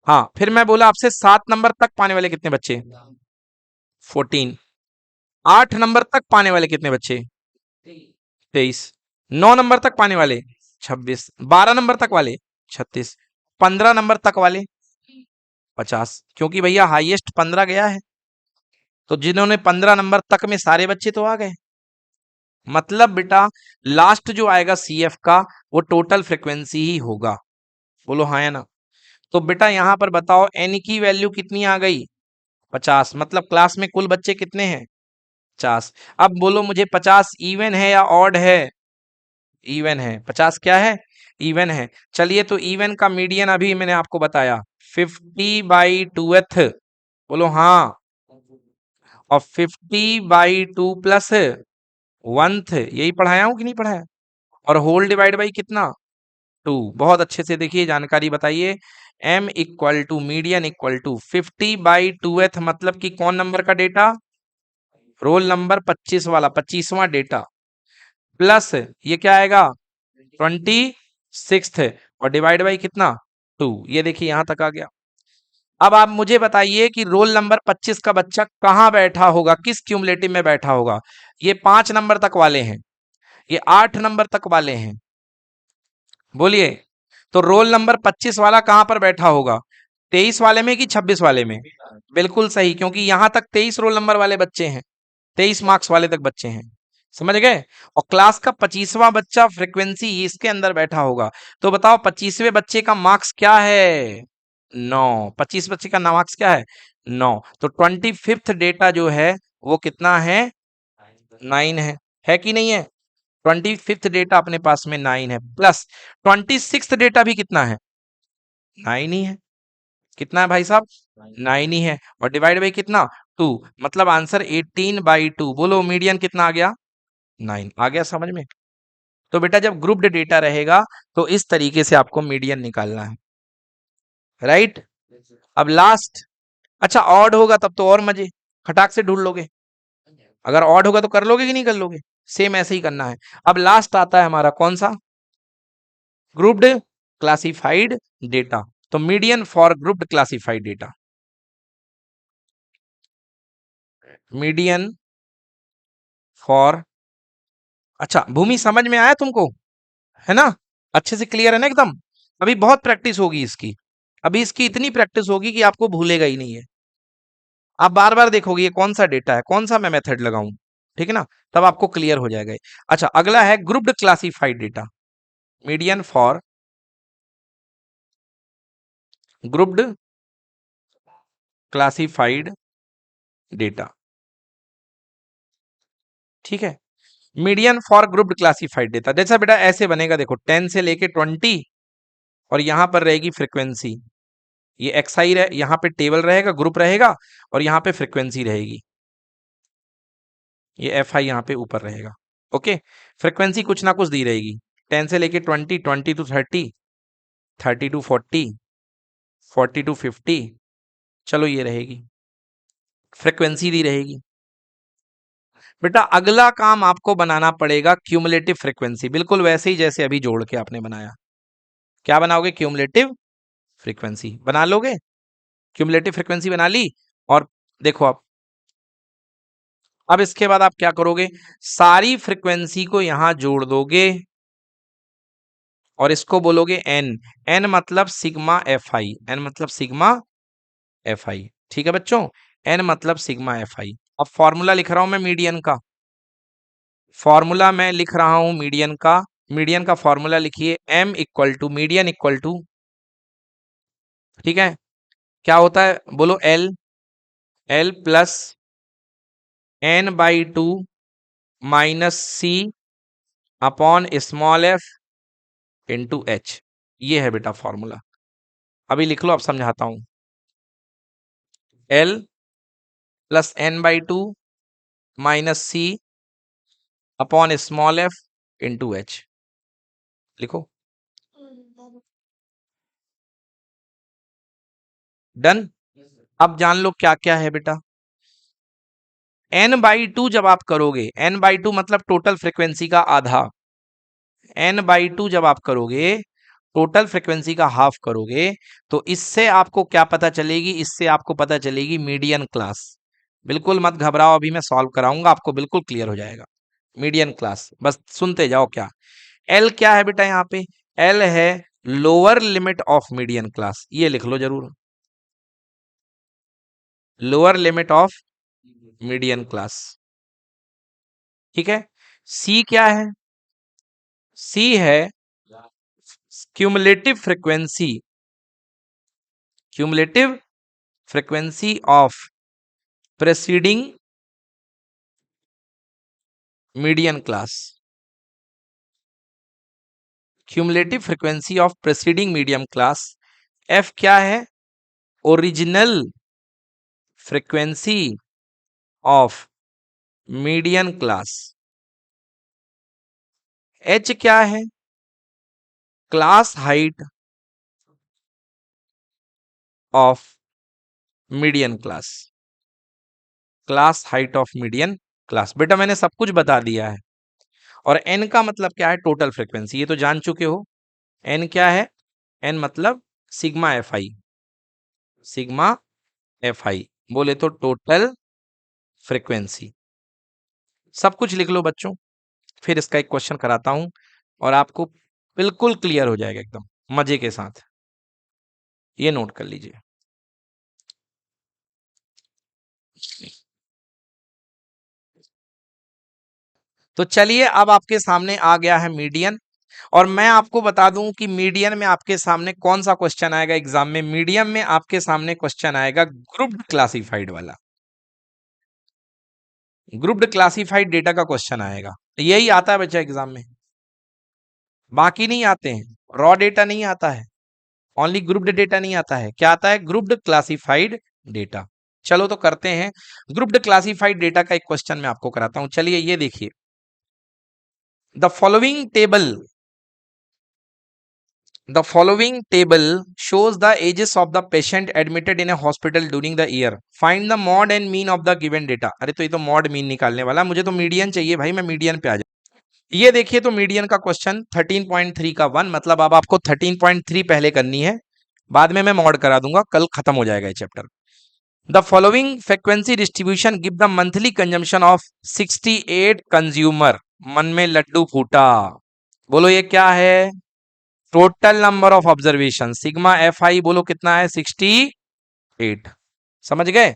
हाँ, फिर मैं बोला आपसे 7 नंबर तक पाने वाले कितने बच्चे? 14। 8 नंबर तक पाने वाले कितने बच्चे? 23। 9 नंबर तक पाने वाले 26। 12 नंबर तक वाले 36। 15 नंबर तक वाले 50, क्योंकि भैया हाईएस्ट 15 गया है। तो जिन्होंने 15 नंबर तक में सारे बच्चे तो आ गए। मतलब बेटा लास्ट जो आएगा सीएफ का वो टोटल फ्रीक्वेंसी ही होगा। बोलो हाँ या ना। तो बेटा यहां पर बताओ एन की वैल्यू कितनी आ गई? 50। मतलब क्लास में कुल बच्चे कितने हैं? 50। अब बोलो मुझे 50 इवन है या ऑड है? इवन है। 50 क्या है? इवन है। चलिए, तो इवन का मीडियन अभी मैंने आपको बताया 50/2th। बोलो हाँ। और 50/2 प्लस 1th, यही पढ़ाया हूं कि नहीं पढ़ाया? और होल डिवाइड बाई कितना? 2। बहुत अच्छे से देखिए, जानकारी बताइए। m equal to median equal to 50/2th, मतलब कि कौन नंबर का डेटा? रोल नंबर 25 वाला, 25वां डेटा, प्लस ये क्या आएगा? 26th। और डिवाइड बाई कितना? 2। ये देखिए यहां तक आ गया। अब आप मुझे बताइए कि रोल नंबर 25 का बच्चा कहां बैठा होगा, किस क्यूमुलेटिव में बैठा होगा? ये 5 नंबर तक वाले हैं, ये 8 नंबर तक वाले हैं। बोलिए, तो रोल नंबर 25 वाला कहां पर बैठा होगा? 23 वाले में कि 26 वाले में? बिल्कुल सही, क्योंकि यहां तक 23 रोल नंबर वाले बच्चे हैं, 23 मार्क्स वाले तक बच्चे हैं। समझ गए? और क्लास का 25वां बच्चा फ्रीक्वेंसी इसके अंदर बैठा होगा। तो बताओ 25वें बच्चे का मार्क्स क्या है? 9। 25 बच्चे का मार्क्स क्या है? 9। तो 25th डेटा जो है वो कितना है? 9 है कि नहीं है? 25th डेटा अपने पास में 9 है, प्लस 26th डेटा भी कितना है? 9 ही है। कितना है भाई साहब? 9 ही है। और डिवाइड बाई कितना? 2। मतलब आंसर 18/2। बोलो मीडियन कितना आ गया? 9 आ गया समझ में? तो बेटा जब ग्रुप्ड डेटा रहेगा तो इस तरीके से आपको मीडियन निकालना है, राइट? अब लास्ट, अच्छा ऑड होगा तब तो और मजे, खटाक से ढूंढ लोगे। अगर ऑड होगा तो कर लोगे कि नहीं कर लोगे? सेम ऐसे ही करना है। अब लास्ट आता है हमारा कौन सा? Grouped classified data. तो median for grouped classified data, median for, अच्छा भूमि समझ में आया तुमको? है ना? अच्छे से क्लियर है ना एकदम? अभी बहुत प्रैक्टिस होगी इसकी। अभी इसकी इतनी प्रैक्टिस होगी कि आपको भूलेगा ही नहीं है। आप बार बार देखोगे ये कौन सा डेटा है, कौन सा मैं मेथड लगाऊं। ठीक है ना? तब आपको क्लियर हो जाएगा। अच्छा, अगला है grouped classified data, median for grouped classified data, ठीक है। Median for grouped classified data, जैसा बेटा ऐसे बनेगा, देखो 10 से लेके 20 और यहां पर रहेगी फ्रीक्वेंसी, ये एक्सआई रहे, यहाँ पे टेबल रहेगा, ग्रुप रहेगा, और यहाँ पे फ्रीक्वेंसी रहेगी, ये एफ आई यहाँ पे ऊपर रहेगा। ओके, फ्रीक्वेंसी कुछ ना कुछ दी रहेगी, 10 से लेके 20, 20 टू 30, 30 टू 40, 40 टू 50, चलो ये रहेगी, फ्रीक्वेंसी दी रहेगी। बेटा अगला काम आपको बनाना पड़ेगा क्यूमुलेटिव फ्रीक्वेंसी, बिल्कुल वैसे ही जैसे अभी जोड़ के आपने बनाया। क्या बनाओगे? क्यूमुलेटिव फ्रीक्वेंसी बना लोगे, क्यूमुलेटिव फ्रीक्वेंसी बना ली। और देखो अब इसके बाद आप क्या करोगे, सारी फ्रीक्वेंसी को यहां जोड़ दोगे और इसको बोलोगे एन, एन मतलब सिग्मा एफ आई, एन मतलब सिग्मा एफ आई, ठीक है बच्चों, एन मतलब सिग्मा एफ आई। अब फॉर्मूला लिख रहा हूं मैं मीडियन का, फॉर्मूला मैं लिख रहा हूं मीडियन का, मीडियन का फॉर्मूला लिखिए, M equal to median equal to, ठीक है, क्या होता है बोलो, L, L plus N by two minus C upon small F into H, ये है बेटा फॉर्मूला। अभी लिख लो, अब समझाता हूं, L plus N by two minus C upon small F into H, लिखो, डन। अब जान लो क्या क्या है बेटा, एन बाई टू जब आप करोगे, एन बाई टू मतलब टोटल फ्रीक्वेंसी का आधा, एन बाई टू जब आप करोगे टोटल फ्रीक्वेंसी का हाफ करोगे, तो इससे आपको क्या पता चलेगी, इससे आपको पता चलेगी मीडियन क्लास। बिल्कुल मत घबराओ, अभी मैं सॉल्व कराऊंगा, आपको बिल्कुल क्लियर हो जाएगा। मीडियन क्लास बस सुनते जाओ क्या, एल क्या है बेटा, यहाँ पे एल है lower limit of median class, ये लिख लो जरूर, lower limit of median class, ठीक है। सी क्या है, सी है cumulative frequency, cumulative frequency of preceding median class, cumulative frequency of preceding medium class. F क्या है, original frequency of median class. H क्या है, class height of median class, class height of median class. बेटा मैंने सब कुछ बता दिया है। और एन का मतलब क्या है, टोटल फ्रीक्वेंसी, ये तो जान चुके हो। एन क्या है, एन मतलब सिग्मा एफ आई, सिग्मा एफ आई बोले तो टोटल फ्रीक्वेंसी। सब कुछ लिख लो बच्चों, फिर इसका एक क्वेश्चन कराता हूं और आपको बिल्कुल क्लियर हो जाएगा एकदम मजे के साथ, ये नोट कर लीजिए। तो चलिए अब आपके सामने आ गया है मीडियन, और मैं आपको बता दूं कि मीडियन में आपके सामने कौन सा क्वेश्चन आएगा एग्जाम में, मीडियम में आपके सामने क्वेश्चन आएगा ग्रुप्ड क्लासिफाइड वाला, ग्रुप्ड क्लासिफाइड डेटा का क्वेश्चन आएगा, यही आता है बच्चा एग्जाम में, बाकी नहीं आते हैं, रॉ डेटा नहीं आता है, ओनली ग्रुप्ड डेटा नहीं आता है, क्या आता है, ग्रुप्ड क्लासिफाइड डेटा। चलो तो करते हैं, ग्रुप्ड क्लासिफाइड डेटा का एक क्वेश्चन मैं आपको कराता हूं, चलिए ये देखिए, the following table, the following table shows the ages of the patient admitted in a hospital during the year, find the mod and mean of the given data। अरे तो ये तो मॉड मीन निकालने वाला, मुझे तो मीडियन चाहिए भाई, मैं मीडियन पे आ जाऊं। ये देखिए तो मीडियन का क्वेश्चन 13.3 का 1, मतलब अब आपको 13.3 पहले करनी है, बाद में मैं मॉड करा दूंगा, कल खत्म हो जाएगा ये chapter. The following frequency distribution give the monthly consumption of 68 consumer, मन में लड्डू फूटा, बोलो ये क्या है, total number of observation, sigma F आई बोलो कितना है, 68, समझ गए।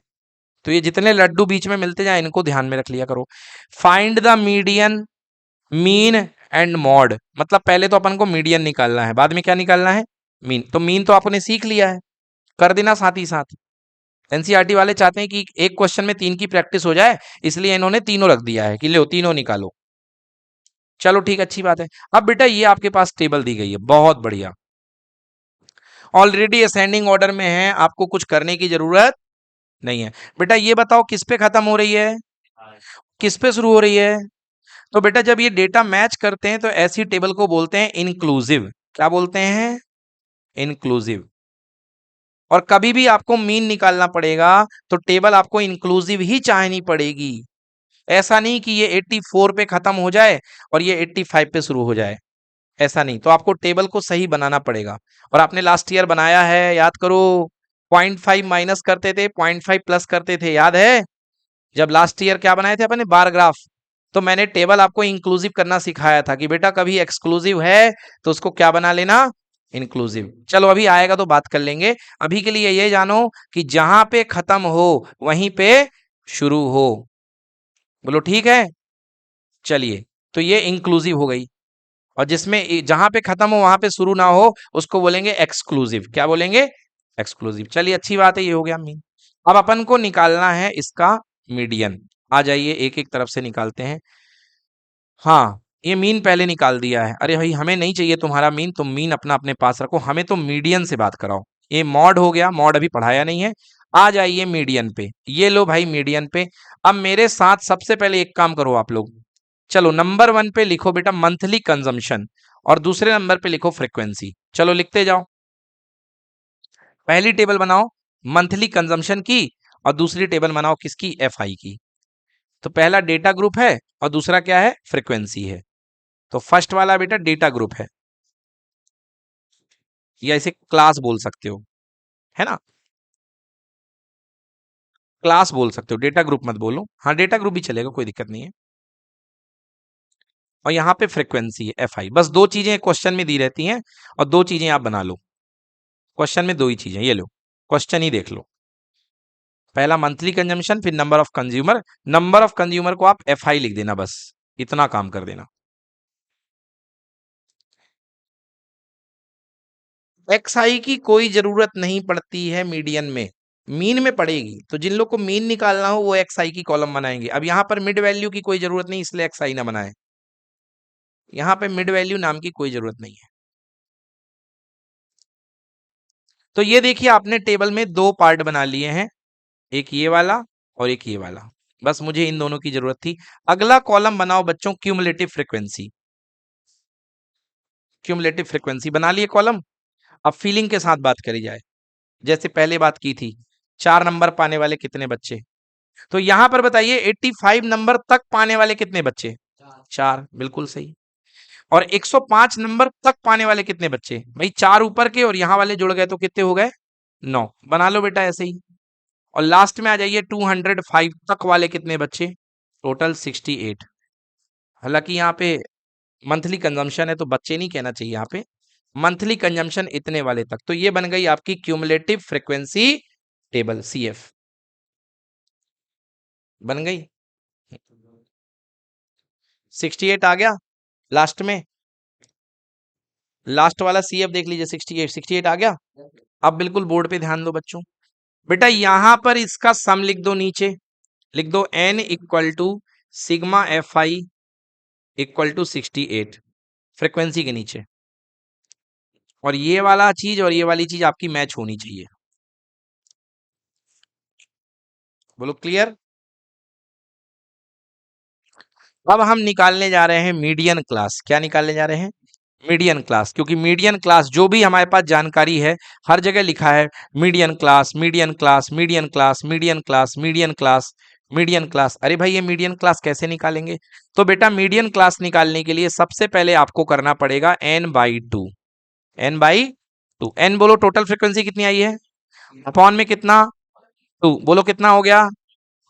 तो ये जितने लड्डू बीच में मिलते जाए इनको ध्यान में रख लिया करो। Find the median, mean and mod, मतलब पहले तो अपन को मीडियन निकालना है, बाद में क्या निकालना है, मीन। तो मीन तो आपने सीख लिया है, कर देना साथ ही साथ, एनसीईआरटी वाले चाहते हैं कि एक क्वेश्चन में 3 की प्रैक्टिस हो जाए, इसलिए इन्होंने तीनों रख दिया है कि लो तीनों निकालो। चलो ठीक, अच्छी बात है। अब बेटा ये आपके पास टेबल दी गई है, बहुत बढ़िया, ऑलरेडी असेंडिंग ऑर्डर में है, आपको कुछ करने की जरूरत नहीं है। बेटा ये बताओ किस पे खत्म हो रही है, किस पे शुरू हो रही है? तो बेटा जब ये डेटा मैच करते हैं तो ऐसी टेबल को बोलते हैं इंक्लूसिव। क्या बोलते हैं? इंक्लूसिव। और कभी भी आपको मीन निकालना पड़ेगा तो टेबल आपको इंक्लूसिव ही चाहनी पड़ेगी। ऐसा नहीं कि ये 84 पे खत्म हो जाए और ये 85 पे शुरू हो जाए, ऐसा नहीं। तो आपको टेबल को सही बनाना पड़ेगा। और आपने लास्ट ईयर बनाया है, याद करो, 0.5 माइनस करते थे, 0.5 प्लस करते थे, याद है? जब लास्ट ईयर क्या बनाए थे अपने, बार ग्राफ। तो मैंने टेबल आपको इंक्लूसिव करना सिखाया था कि बेटा कभी एक्सक्लूसिव है तो उसको क्या बना लेना, इंक्लूसिव। चलो अभी आएगा तो बात कर लेंगे। अभी के लिए ये जानो कि जहां पे खत्म हो वहीं पे शुरू हो। बोलो ठीक है। चलिए, तो ये इंक्लूसिव हो गई। और जिसमें जहां पे खत्म हो वहां पे शुरू ना हो उसको बोलेंगे एक्सक्लूसिव। क्या बोलेंगे? एक्सक्लूसिव। चलिए अच्छी बात है, ये हो गया मीन। अब अपन को निकालना है इसका मीडियन। आ जाइए एक एक तरफ से निकालते हैं। हाँ, ये मीन पहले निकाल दिया है। अरे भाई हमें नहीं चाहिए तुम्हारा मीन, तुम मीन अपना अपने पास रखो, हमें तो मीडियन से बात कराओ। ये मॉड हो गया, मॉड अभी पढ़ाया नहीं है। आ जाइए मीडियन पे, ये लो भाई मीडियन पे। अब मेरे साथ सबसे पहले एक काम करो आप लोग, चलो नंबर 1 पे लिखो बेटा मंथली कंजम्पशन, और दूसरे नंबर पे लिखो फ्रीक्वेंसी। चलो लिखते जाओ। पहली टेबल बनाओ मंथली कंजम्पशन की, और दूसरी टेबल बनाओ किसकी, एफआई की। तो पहला डेटा ग्रुप है और दूसरा क्या है, फ्रीक्वेंसी है। तो फर्स्ट वाला बेटा डेटा ग्रुप है, या इसे क्लास बोल सकते हो, है ना? क्लास बोल सकते हो, डेटा ग्रुप मत बोलो। हाँ डेटा ग्रुप भी चलेगा, कोई दिक्कत नहीं है। और यहाँ पे फ्रीक्वेंसी है, एफआई। बस दो चीजें क्वेश्चन में दी रहती हैं और दो चीजें आप बना लो। क्वेश्चन में दो ही चीजें, ये लो क्वेश्चन ही देख लो। पहला मंथली कंजम्पशन, फिर number of consumer. Number of consumer को आप एफआई लिख देना, बस इतना काम कर देना। एक्सआई की कोई जरूरत नहीं पड़ती है मीडियन में, मीन में पड़ेगी। तो जिन लोग को मीन निकालना हो वो एक्सआई की कॉलम बनाएंगे। अब यहाँ पर मिड वैल्यू की कोई जरूरत नहीं, इसलिए एक्सआई ना बनाए। यहाँ पे मिड वैल्यू नाम की कोई जरूरत नहीं है। तो ये देखिए आपने टेबल में दो पार्ट बना लिए हैं, एक ये वाला और एक ये वाला। बस मुझे इन दोनों की जरूरत थी। अगला कॉलम बनाओ बच्चों क्यूमुलेटिव फ्रीक्वेंसी। क्यूमुलेटिव फ्रीक्वेंसी बना लिए कॉलम। अब फीलिंग के साथ बात करी जाए, जैसे पहले बात की थी, 4 नंबर पाने वाले कितने बच्चे? तो यहां पर बताइए 85 नंबर तक पाने वाले कितने बच्चे? 4, बिल्कुल सही। और 105 नंबर तक पाने वाले कितने बच्चे? भाई 4 ऊपर के और यहां वाले जुड़ गए तो कितने हो गए? 9। बना लो बेटा ऐसे ही। और लास्ट में आ जाइए 205 तक वाले कितने बच्चे? टोटल 68। हालांकि यहाँ पे मंथली कंजम्पशन है तो बच्चे नहीं कहना चाहिए, यहाँ पे मंथली कंजम्पशन इतने वाले तक। तो ये बन गई आपकी क्यूमुलेटिव फ्रीक्वेंसी टेबल, सीएफ बन गई। 68 आ गया लास्ट में, लास्ट वाला सीएफ देख लीजिए, 68, 68 आ गया। अब बिल्कुल बोर्ड पे ध्यान दो बच्चों। बेटा यहां पर इसका सम लिख दो, नीचे लिख दो n equal to sigma F I equal to 68, frequency के नीचे। और ये वाला चीज और ये वाली चीज आपकी मैच होनी चाहिए। बोलो क्लियर। अब हम निकालने जा रहे हैं मीडियन क्लास। क्या निकालने जा रहे हैं? Median class. क्योंकि मीडियन क्लास जो भी हमारे पास जानकारी है हर जगह लिखा है median class, median class, median class, median class, median class, median class. अरे भाई ये मीडियन क्लास कैसे निकालेंगे? तो बेटा मीडियन क्लास निकालने के लिए सबसे पहले आपको करना पड़ेगा n/2। n/2। n बोलो टोटल फ्रीक्वेंसी कितनी आई है, अपॉन में कितना, 2। बोलो कितना हो गया,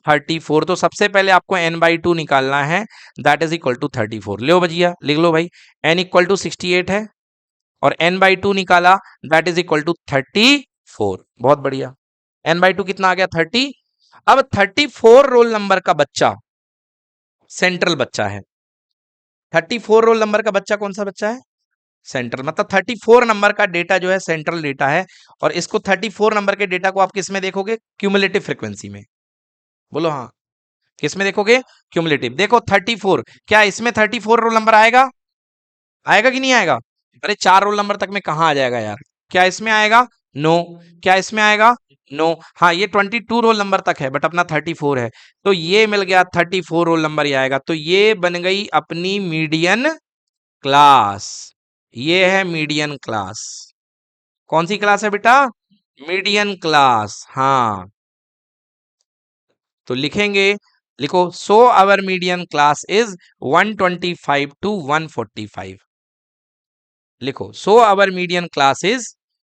34। तो सबसे पहले आपको n/2 निकालना है, दैट इज इक्वल टू 34। लो भैया लिख लो भाई, n इक्वल टू 68 है और n/2 निकाला, दैट इज इक्वल टू 34। बहुत बढ़िया। n/2 कितना आ गया, 30। अब 34 रोल नंबर का बच्चा सेंट्रल बच्चा है। 34 रोल नंबर का बच्चा कौन सा बच्चा है? सेंट्रल मतलब 34 नंबर का डेटा जो है सेंट्रल डेटा है, और इसको 34 नंबर के डेटा को आप किस में देखोगे? क्यूमुलेटिव फ्रीक्वेंसी में। बोलो हाँ, किस में देखोगे? क्यूमुलेटिव। देखो 34, क्या इसमें 34 रोल नंबर आएगा? आएगा कि नहीं आएगा? अरे 4 रोल नंबर तक में कहाँ आ जाएगा यार? क्या इसमें आएगा? नो। क्या इसमें आएगा? नो। हाँ, ये 22 रोल नंबर तक है, बट अपना 34 है, तो ये मिल गया 34 रोल नंबर ही आएगा। तो ये बन गई अपनी मीडियन क्लास। ये है मीडियन क्लास। कौन सी क्लास है बेटा? Median class. हाँ, तो लिखेंगे, लिखो, so our median class is 125 to 145। लिखो, so our median class is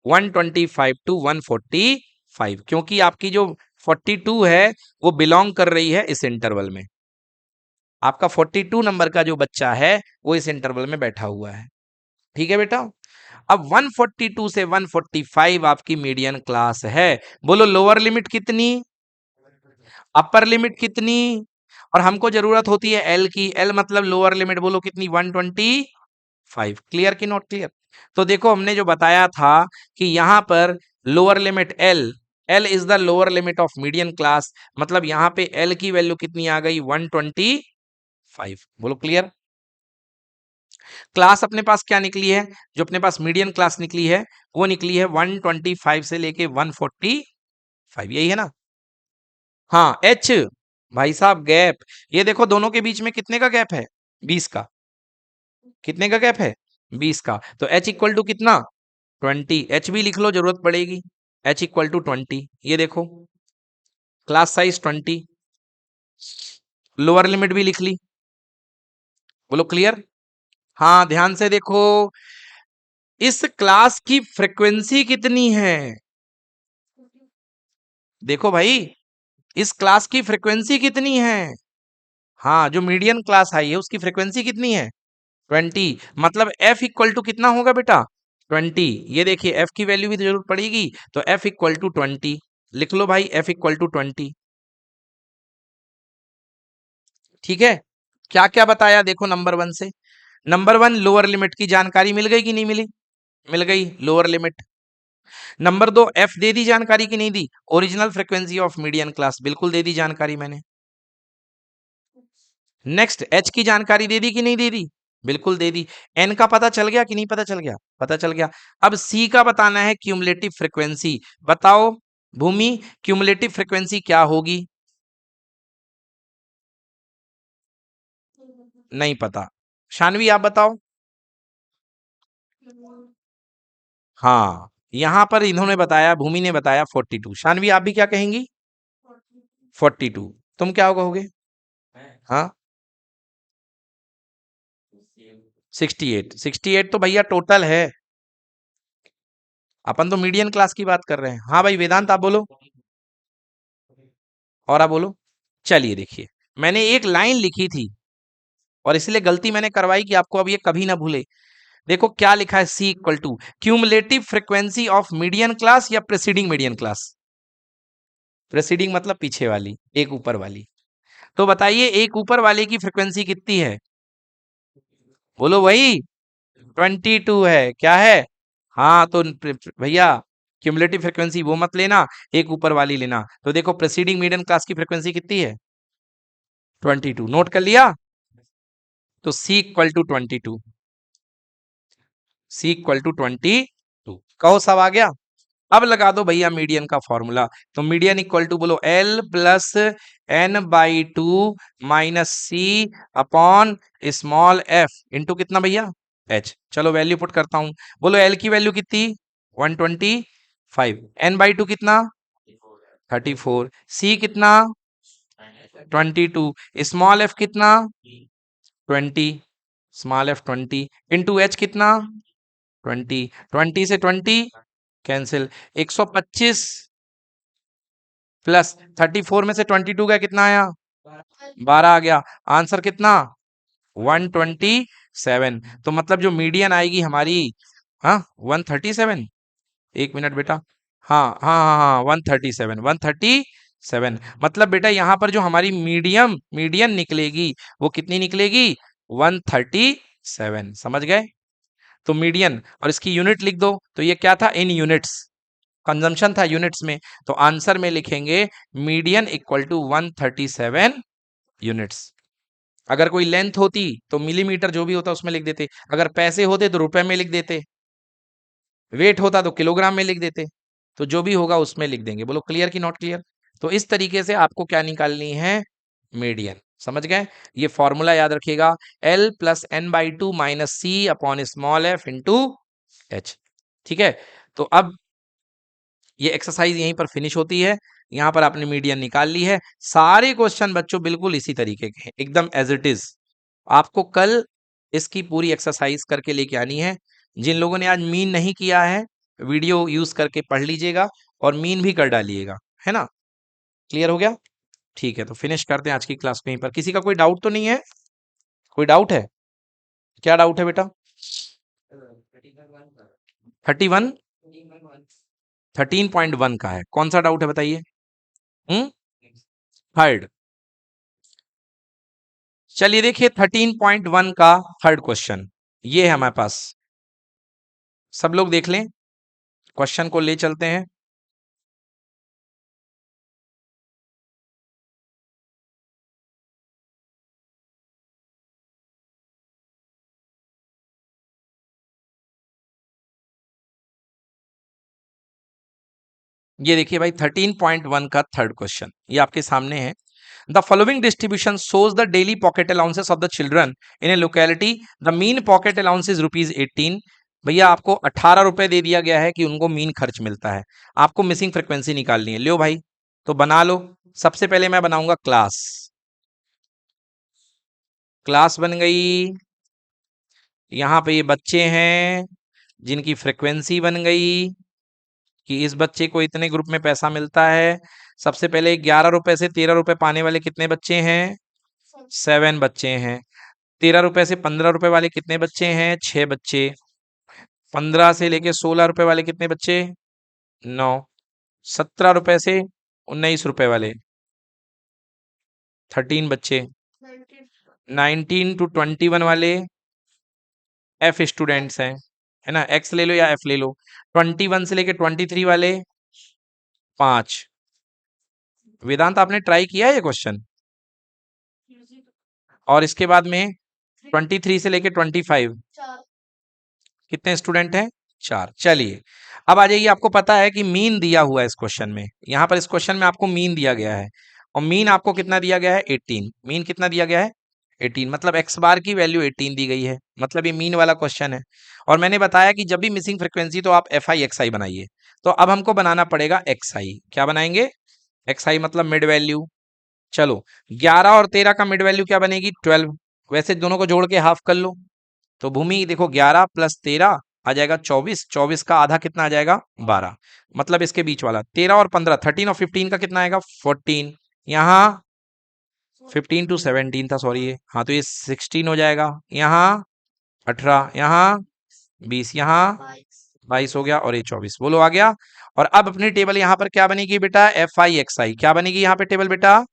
125 to 145, क्योंकि आपकी जो 42 है वो बिलोंग कर रही है इस इंटरवल में। आपका 42 नंबर का जो बच्चा है वो इस इंटरवल में बैठा हुआ है। ठीक है बेटा। अब 142 से 145 आपकी मीडियन क्लास है। बोलो लोअर लिमिट कितनी, अपर लिमिट कितनी, और हमको जरूरत होती है एल की। एल मतलब लोअर लिमिट, बोलो कितनी? 125। क्लियर कि नॉट क्लियर? तो देखो हमने जो बताया था कि यहां पर lower limit L, L is the lower limit of median class, मतलब यहां पे एल की वैल्यू कितनी आ गई? 125। बोलो क्लियर? क्लास अपने पास क्या निकली है? जो अपने पास मीडियन क्लास निकली है वो निकली है 125 से लेके 145, यही है ना? हाँ, एच, भाई साहब गैप, ये देखो दोनों के बीच में कितने का गैप है? 20 का। कितने का गैप है? 20 का। तो एच इक्वल टू कितना? 20। एच भी लिख लो, जरूरत पड़ेगी। एच इक्वल टू 20, ये देखो, क्लास साइज 20, लोअर लिमिट भी लिख ली। बोलो क्लियर? हाँ, ध्यान से देखो, इस क्लास की फ्रीक्वेंसी कितनी है? देखो भाई, इस क्लास की फ्रीक्वेंसी कितनी है? हाँ, जो मीडियन क्लास आई है उसकी फ्रीक्वेंसी कितनी है? 20। मतलब एफ इक्वल टू कितना होगा बेटा? 20। ये देखिए, एफ की वैल्यू भी तो जरूरत पड़ेगी, तो एफ इक्वल टू 20 लिख लो भाई, एफ इक्वल टू 20। ठीक है। क्या क्या बताया देखो नंबर वन से। नंबर वन, लोअर लिमिट की जानकारी मिल गई कि नहीं मिली? मिल गई, लोअर लिमिट। नंबर दो, एफ दे दी जानकारी की नहीं दी? Original frequency of median class, बिल्कुल दे दी जानकारी मैंने। नेक्स्ट, एच की जानकारी दे दी कि नहीं दे दी? बिल्कुल दे दी। एन का पता चल गया कि नहीं पता चल गया? पता चल गया। अब सी का बताना है, क्यूमुलेटिव फ्रीक्वेंसी। बताओ भूमि, क्यूमुलेटिव फ्रीक्वेंसी क्या होगी? नहीं पता। शानवी आप बताओ। हाँ, यहां पर इन्होंने बताया, भूमि ने बताया 42। शानवी आप भी क्या कहेंगी? 42। तुम क्या कहोगे? हाँ, 68। 68 तो भैया टोटल है, अपन तो मीडियन क्लास की बात कर रहे हैं। हाँ भाई वेदांत आप बोलो, और आप बोलो। चलिए देखिए, मैंने एक लाइन लिखी थी और इसलिए गलती मैंने करवाई कि आपको अब ये कभी ना भूले। देखो क्या लिखा है, C equal to cumulative frequency of median class या प्रेसिडिंग मीडियन क्लास। प्रेसिडिंग मतलब पीछे वाली, एक ऊपर वाली। तो बताइए एक ऊपर वाले की फ्रीक्वेंसी कितनी है? बोलो वही, 22 है। क्या है? हाँ, तो भैया क्यूमुलेटिव फ्रीक्वेंसी वो मत लेना, एक ऊपर वाली लेना। तो देखो प्रेसिडिंग मीडियन क्लास की फ्रीक्वेंसी कितनी है? 22। नोट कर लिया? तो C equal to 22। C equal to 22। कहो सब आ गया? अब लगा दो भैया मीडियन का फॉर्मूला। तो मीडियन इक्वल टू बोलो L plus N by two minus C upon small F into कितना भैया? एच। चलो वैल्यू पुट करता हूं। बोलो एल की वैल्यू कितनी? 125। एन बाई टू कितना? 34। सी कितना? 22। स्मॉल एफ कितना? 20। स्मॉल एफ 20 इंटू एच कितना? 20। 20 से 20 कैंसिल। 125 प्लस 34 में से 22 का कितना आया? 12 आ गया। आंसर कितना? 127। तो मतलब जो मीडियन आएगी हमारी, हाँ 137। एक मिनट बेटा, हाँ हाँ हाँ हाँ 137, 137। मतलब बेटा यहाँ पर जो हमारी मीडियन निकलेगी वो कितनी निकलेगी? 137। समझ गए? तो मीडियन, और इसकी यूनिट लिख दो, तो ये क्या था, इन यूनिट्स, कंजम्पशन था यूनिट्स में, तो आंसर में लिखेंगे मीडियन इक्वल टू 137 यूनिट्स। अगर कोई लेंथ होती तो मिलीमीटर जो भी होता उसमें लिख देते, अगर पैसे होते तो रुपए में लिख देते, वेट होता तो किलोग्राम में लिख देते, तो जो भी होगा उसमें लिख देंगे। बोलो क्लियर कि नॉट क्लियर? तो इस तरीके से आपको क्या निकालनी है, मीडियन। समझ गए? ये फॉर्मूला याद रखिएगा, L plus N by two minus C upon small F into H. ठीक है, तो अब ये एक्सरसाइज यहीं पर फिनिश होती है। यहां पर आपने मीडियन निकाल ली है। सारे क्वेश्चन बच्चों बिल्कुल इसी तरीके के हैं, एकदम एज इट इज। आपको कल इसकी पूरी एक्सरसाइज करके लेके आनी है। जिन लोगों ने आज मीन नहीं किया है, वीडियो यूज करके पढ़ लीजिएगा और मीन भी कर डालिएगा, है ना? क्लियर हो गया? ठीक है, तो फिनिश करते हैं आज की क्लास में। पर किसी का कोई डाउट तो नहीं है? कोई डाउट है? क्या डाउट है बेटा? 31 13.1 का है, कौन सा डाउट है बताइए? थर्ड। चलिए देखिए 13.1 का थर्ड क्वेश्चन ये है हमारे पास। सब लोग देख लें, क्वेश्चन को ले चलते हैं। ये देखिए भाई 13.1 का थर्ड क्वेश्चन ये आपके सामने है। The following distribution shows the daily pocket allowances of the children in a locality. The mean pocket allowance is ₹18. भैया आपको 18 रुपए दे दिया गया है कि उनको मीन खर्च मिलता है। आपको मिसिंग फ्रीक्वेंसी निकालनी है। लो भाई, तो बना लो। सबसे पहले मैं बनाऊंगा क्लास। क्लास बन गई। यहाँ पे ये बच्चे हैं जिनकी फ्रीक्वेंसी बन गई कि इस बच्चे को इतने ग्रुप में पैसा मिलता है। सबसे पहले 11 रुपए से 13 रुपए पाने वाले कितने बच्चे हैं? 7 बच्चे हैं। 13 रुपए से 15 रुपए वाले कितने बच्चे हैं? 6 बच्चे। 15 से लेके 16 रुपए वाले कितने बच्चे? 9। 17 रुपए से 19 रुपए वाले 13 बच्चे। 19 टू 21 वाले एफ स्टूडेंट्स हैं, है ना? एक्स ले लो या एफ ले लो। 21 से लेके 23 वाले 5। वेदांत आपने ट्राई किया है ये क्वेश्चन? और इसके बाद में 23 से लेके 25 कितने स्टूडेंट हैं? 4। चलिए अब आ जाइए। आपको पता है कि मीन दिया हुआ है इस क्वेश्चन में। यहाँ पर इस क्वेश्चन में आपको मीन दिया गया है और मीन आपको कितना दिया गया है? 18। मीन कितना दिया गया है? 18। मतलब एक्स बार की वैल्यू 18 दी गई है। मतलब ये मीन वाला क्वेश्चन है। और मैंने बताया कि जब भी मिसिंग फ्रीक्वेंसी तो आप एफ आई एक्स आई बनाइए। तो अब हमको बनाना पड़ेगा एक्स आई। क्या बनाएंगे? एक्स आई मतलब मिड वैल्यू। चलो 11 और 13 का मिड वैल्यू क्या बनेगी? 12। वैसे दोनों को जोड़ के हाफ कर लो। तो भूमि देखो 11 प्लस 13 आ जाएगा 24। 24 का आधा कितना आ जाएगा? 12। मतलब इसके बीच वाला 13 और 15, 13 और 15 का कितना आएगा? 14। यहाँ 15 टू 17 था, सॉरी ये, हाँ तो ये 16 हो जाएगा। यहाँ 18, यहाँ 20, यहाँ 22 हो गया और ये 24। बोलो आ गया। और अब अपनी टेबल यहाँ पर क्या बनेगी बेटा? एफ आई एक्स आई। क्या बनेगी यहाँ पे टेबल बेटा?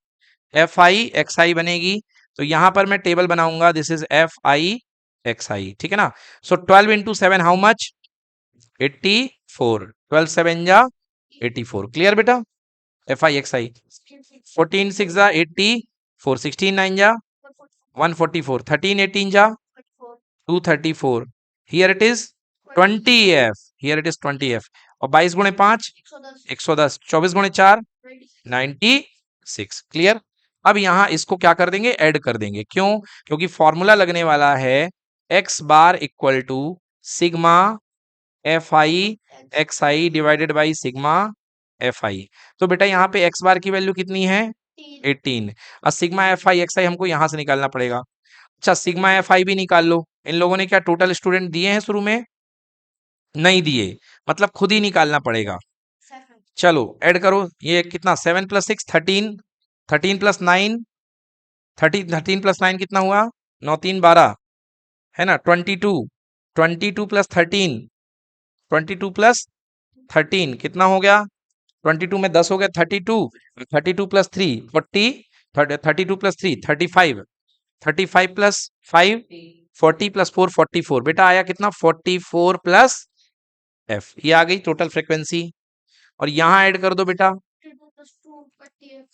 एफ आई एक्स आई बनेगी। तो यहां पर मैं टेबल बनाऊंगा, this is F I X I. ठीक है ना? सो 12 इंटू 7 हाउ मच? 84। 12 7 जा 84। क्लियर बेटा? एफ आई एक्स आई। 14 6 जा 84। 16 9 जा 144। 13 18 जा 234। Here it is 20f। Here it is 20f। और 22 गुणे 5 110। 24 गुणे 4 96। क्लियर? अब यहां इसको क्या कर देंगे? ऐड कर देंगे। क्यों? क्योंकि फॉर्मूला लगने वाला है X bar equal to sigma F I X I divided by sigma F I. तो बेटा यहाँ पे एक्स बार की वैल्यू कितनी है? 18। और सिग्मा एफ आई एक्स आई हमको यहां से निकालना पड़ेगा। अच्छा सिग्मा एफ आई भी निकाल लो। इन लोगों ने क्या टोटल स्टूडेंट दिए हैं शुरू में? नहीं दिए, मतलब खुद ही निकालना पड़ेगा। चलो ऐड करो। ये कितना? 7 प्लस 6 13। 13 प्लस 9 13 प्लस 9 कितना हुआ? 9 3 12, है ना? 22। 22 प्लस 13, 22 प्लस 13 कितना हो गया? 22 में 10 हो गया 32। 32 प्लस 3 40। 32 प्लस 3 35। 35 प्लस 5 40 प्लस 4 44, बेटा आया कितना 44 प्लस एफ, ये आ गई टोटल फ्रीक्वेंसी। और यहाँ ऐड कर दो बेटा,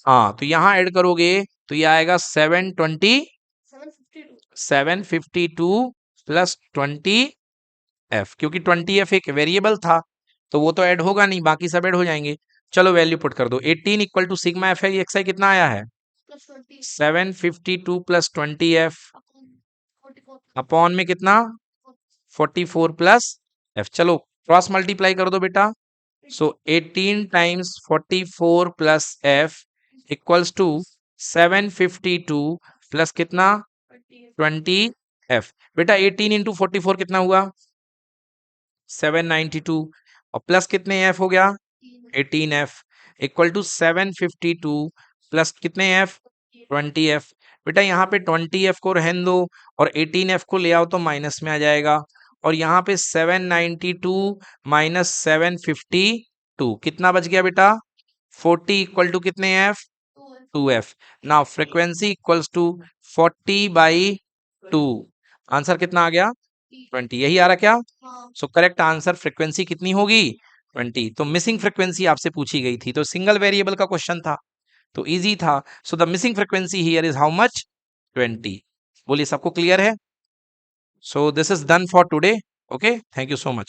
हाँ तो यहाँ ऐड करोगे तो ये आएगा 752 प्लस 20 एफ, क्योंकि 20 एफ एक वेरिएबल था तो वो तो ऐड होगा नहीं, बाकी सब ऐड हो जाएंगे। चलो वैल्यू पुट कर दो, 18 इक्वल टू सिग्मा एफ है, एक्स आई कितना आया है 752 प्लस 20 एफ अपॉन में कितना 44 प्लस एफ। चलो क्रॉस मल्टीप्लाई कर दो बेटा, so 18 times 44 plus F equals to 752 plus कितना 20 एफ। बेटा 18 इंटू 44 कितना हुआ 792, और प्लस कितने एफ हो गया 18 एफ इक्वल टू 752 प्लस कितने एफ 20 एफ। बेटा यहाँ पे 20 एफ को रहने दो और 18 एफ को ले आओ तो माइनस में आ जाएगा, और यहाँ पे 792 माइनस 752 कितना बच गया बेटा 40 इक्वल टू कितने F 2f। Now frequency equals to 40/2, answer कितना आ गया 20, यही आ रहा क्या। सो करेक्ट आंसर फ्रीक्वेंसी कितनी होगी 20। तो मिसिंग फ्रीक्वेंसी आपसे पूछी गई थी, तो सिंगल वेरिएबल का क्वेश्चन था तो इजी था। So the missing frequency here is how much 20। बोलिए सबको क्लियर है। So this is done for today. Okay, thank you so much.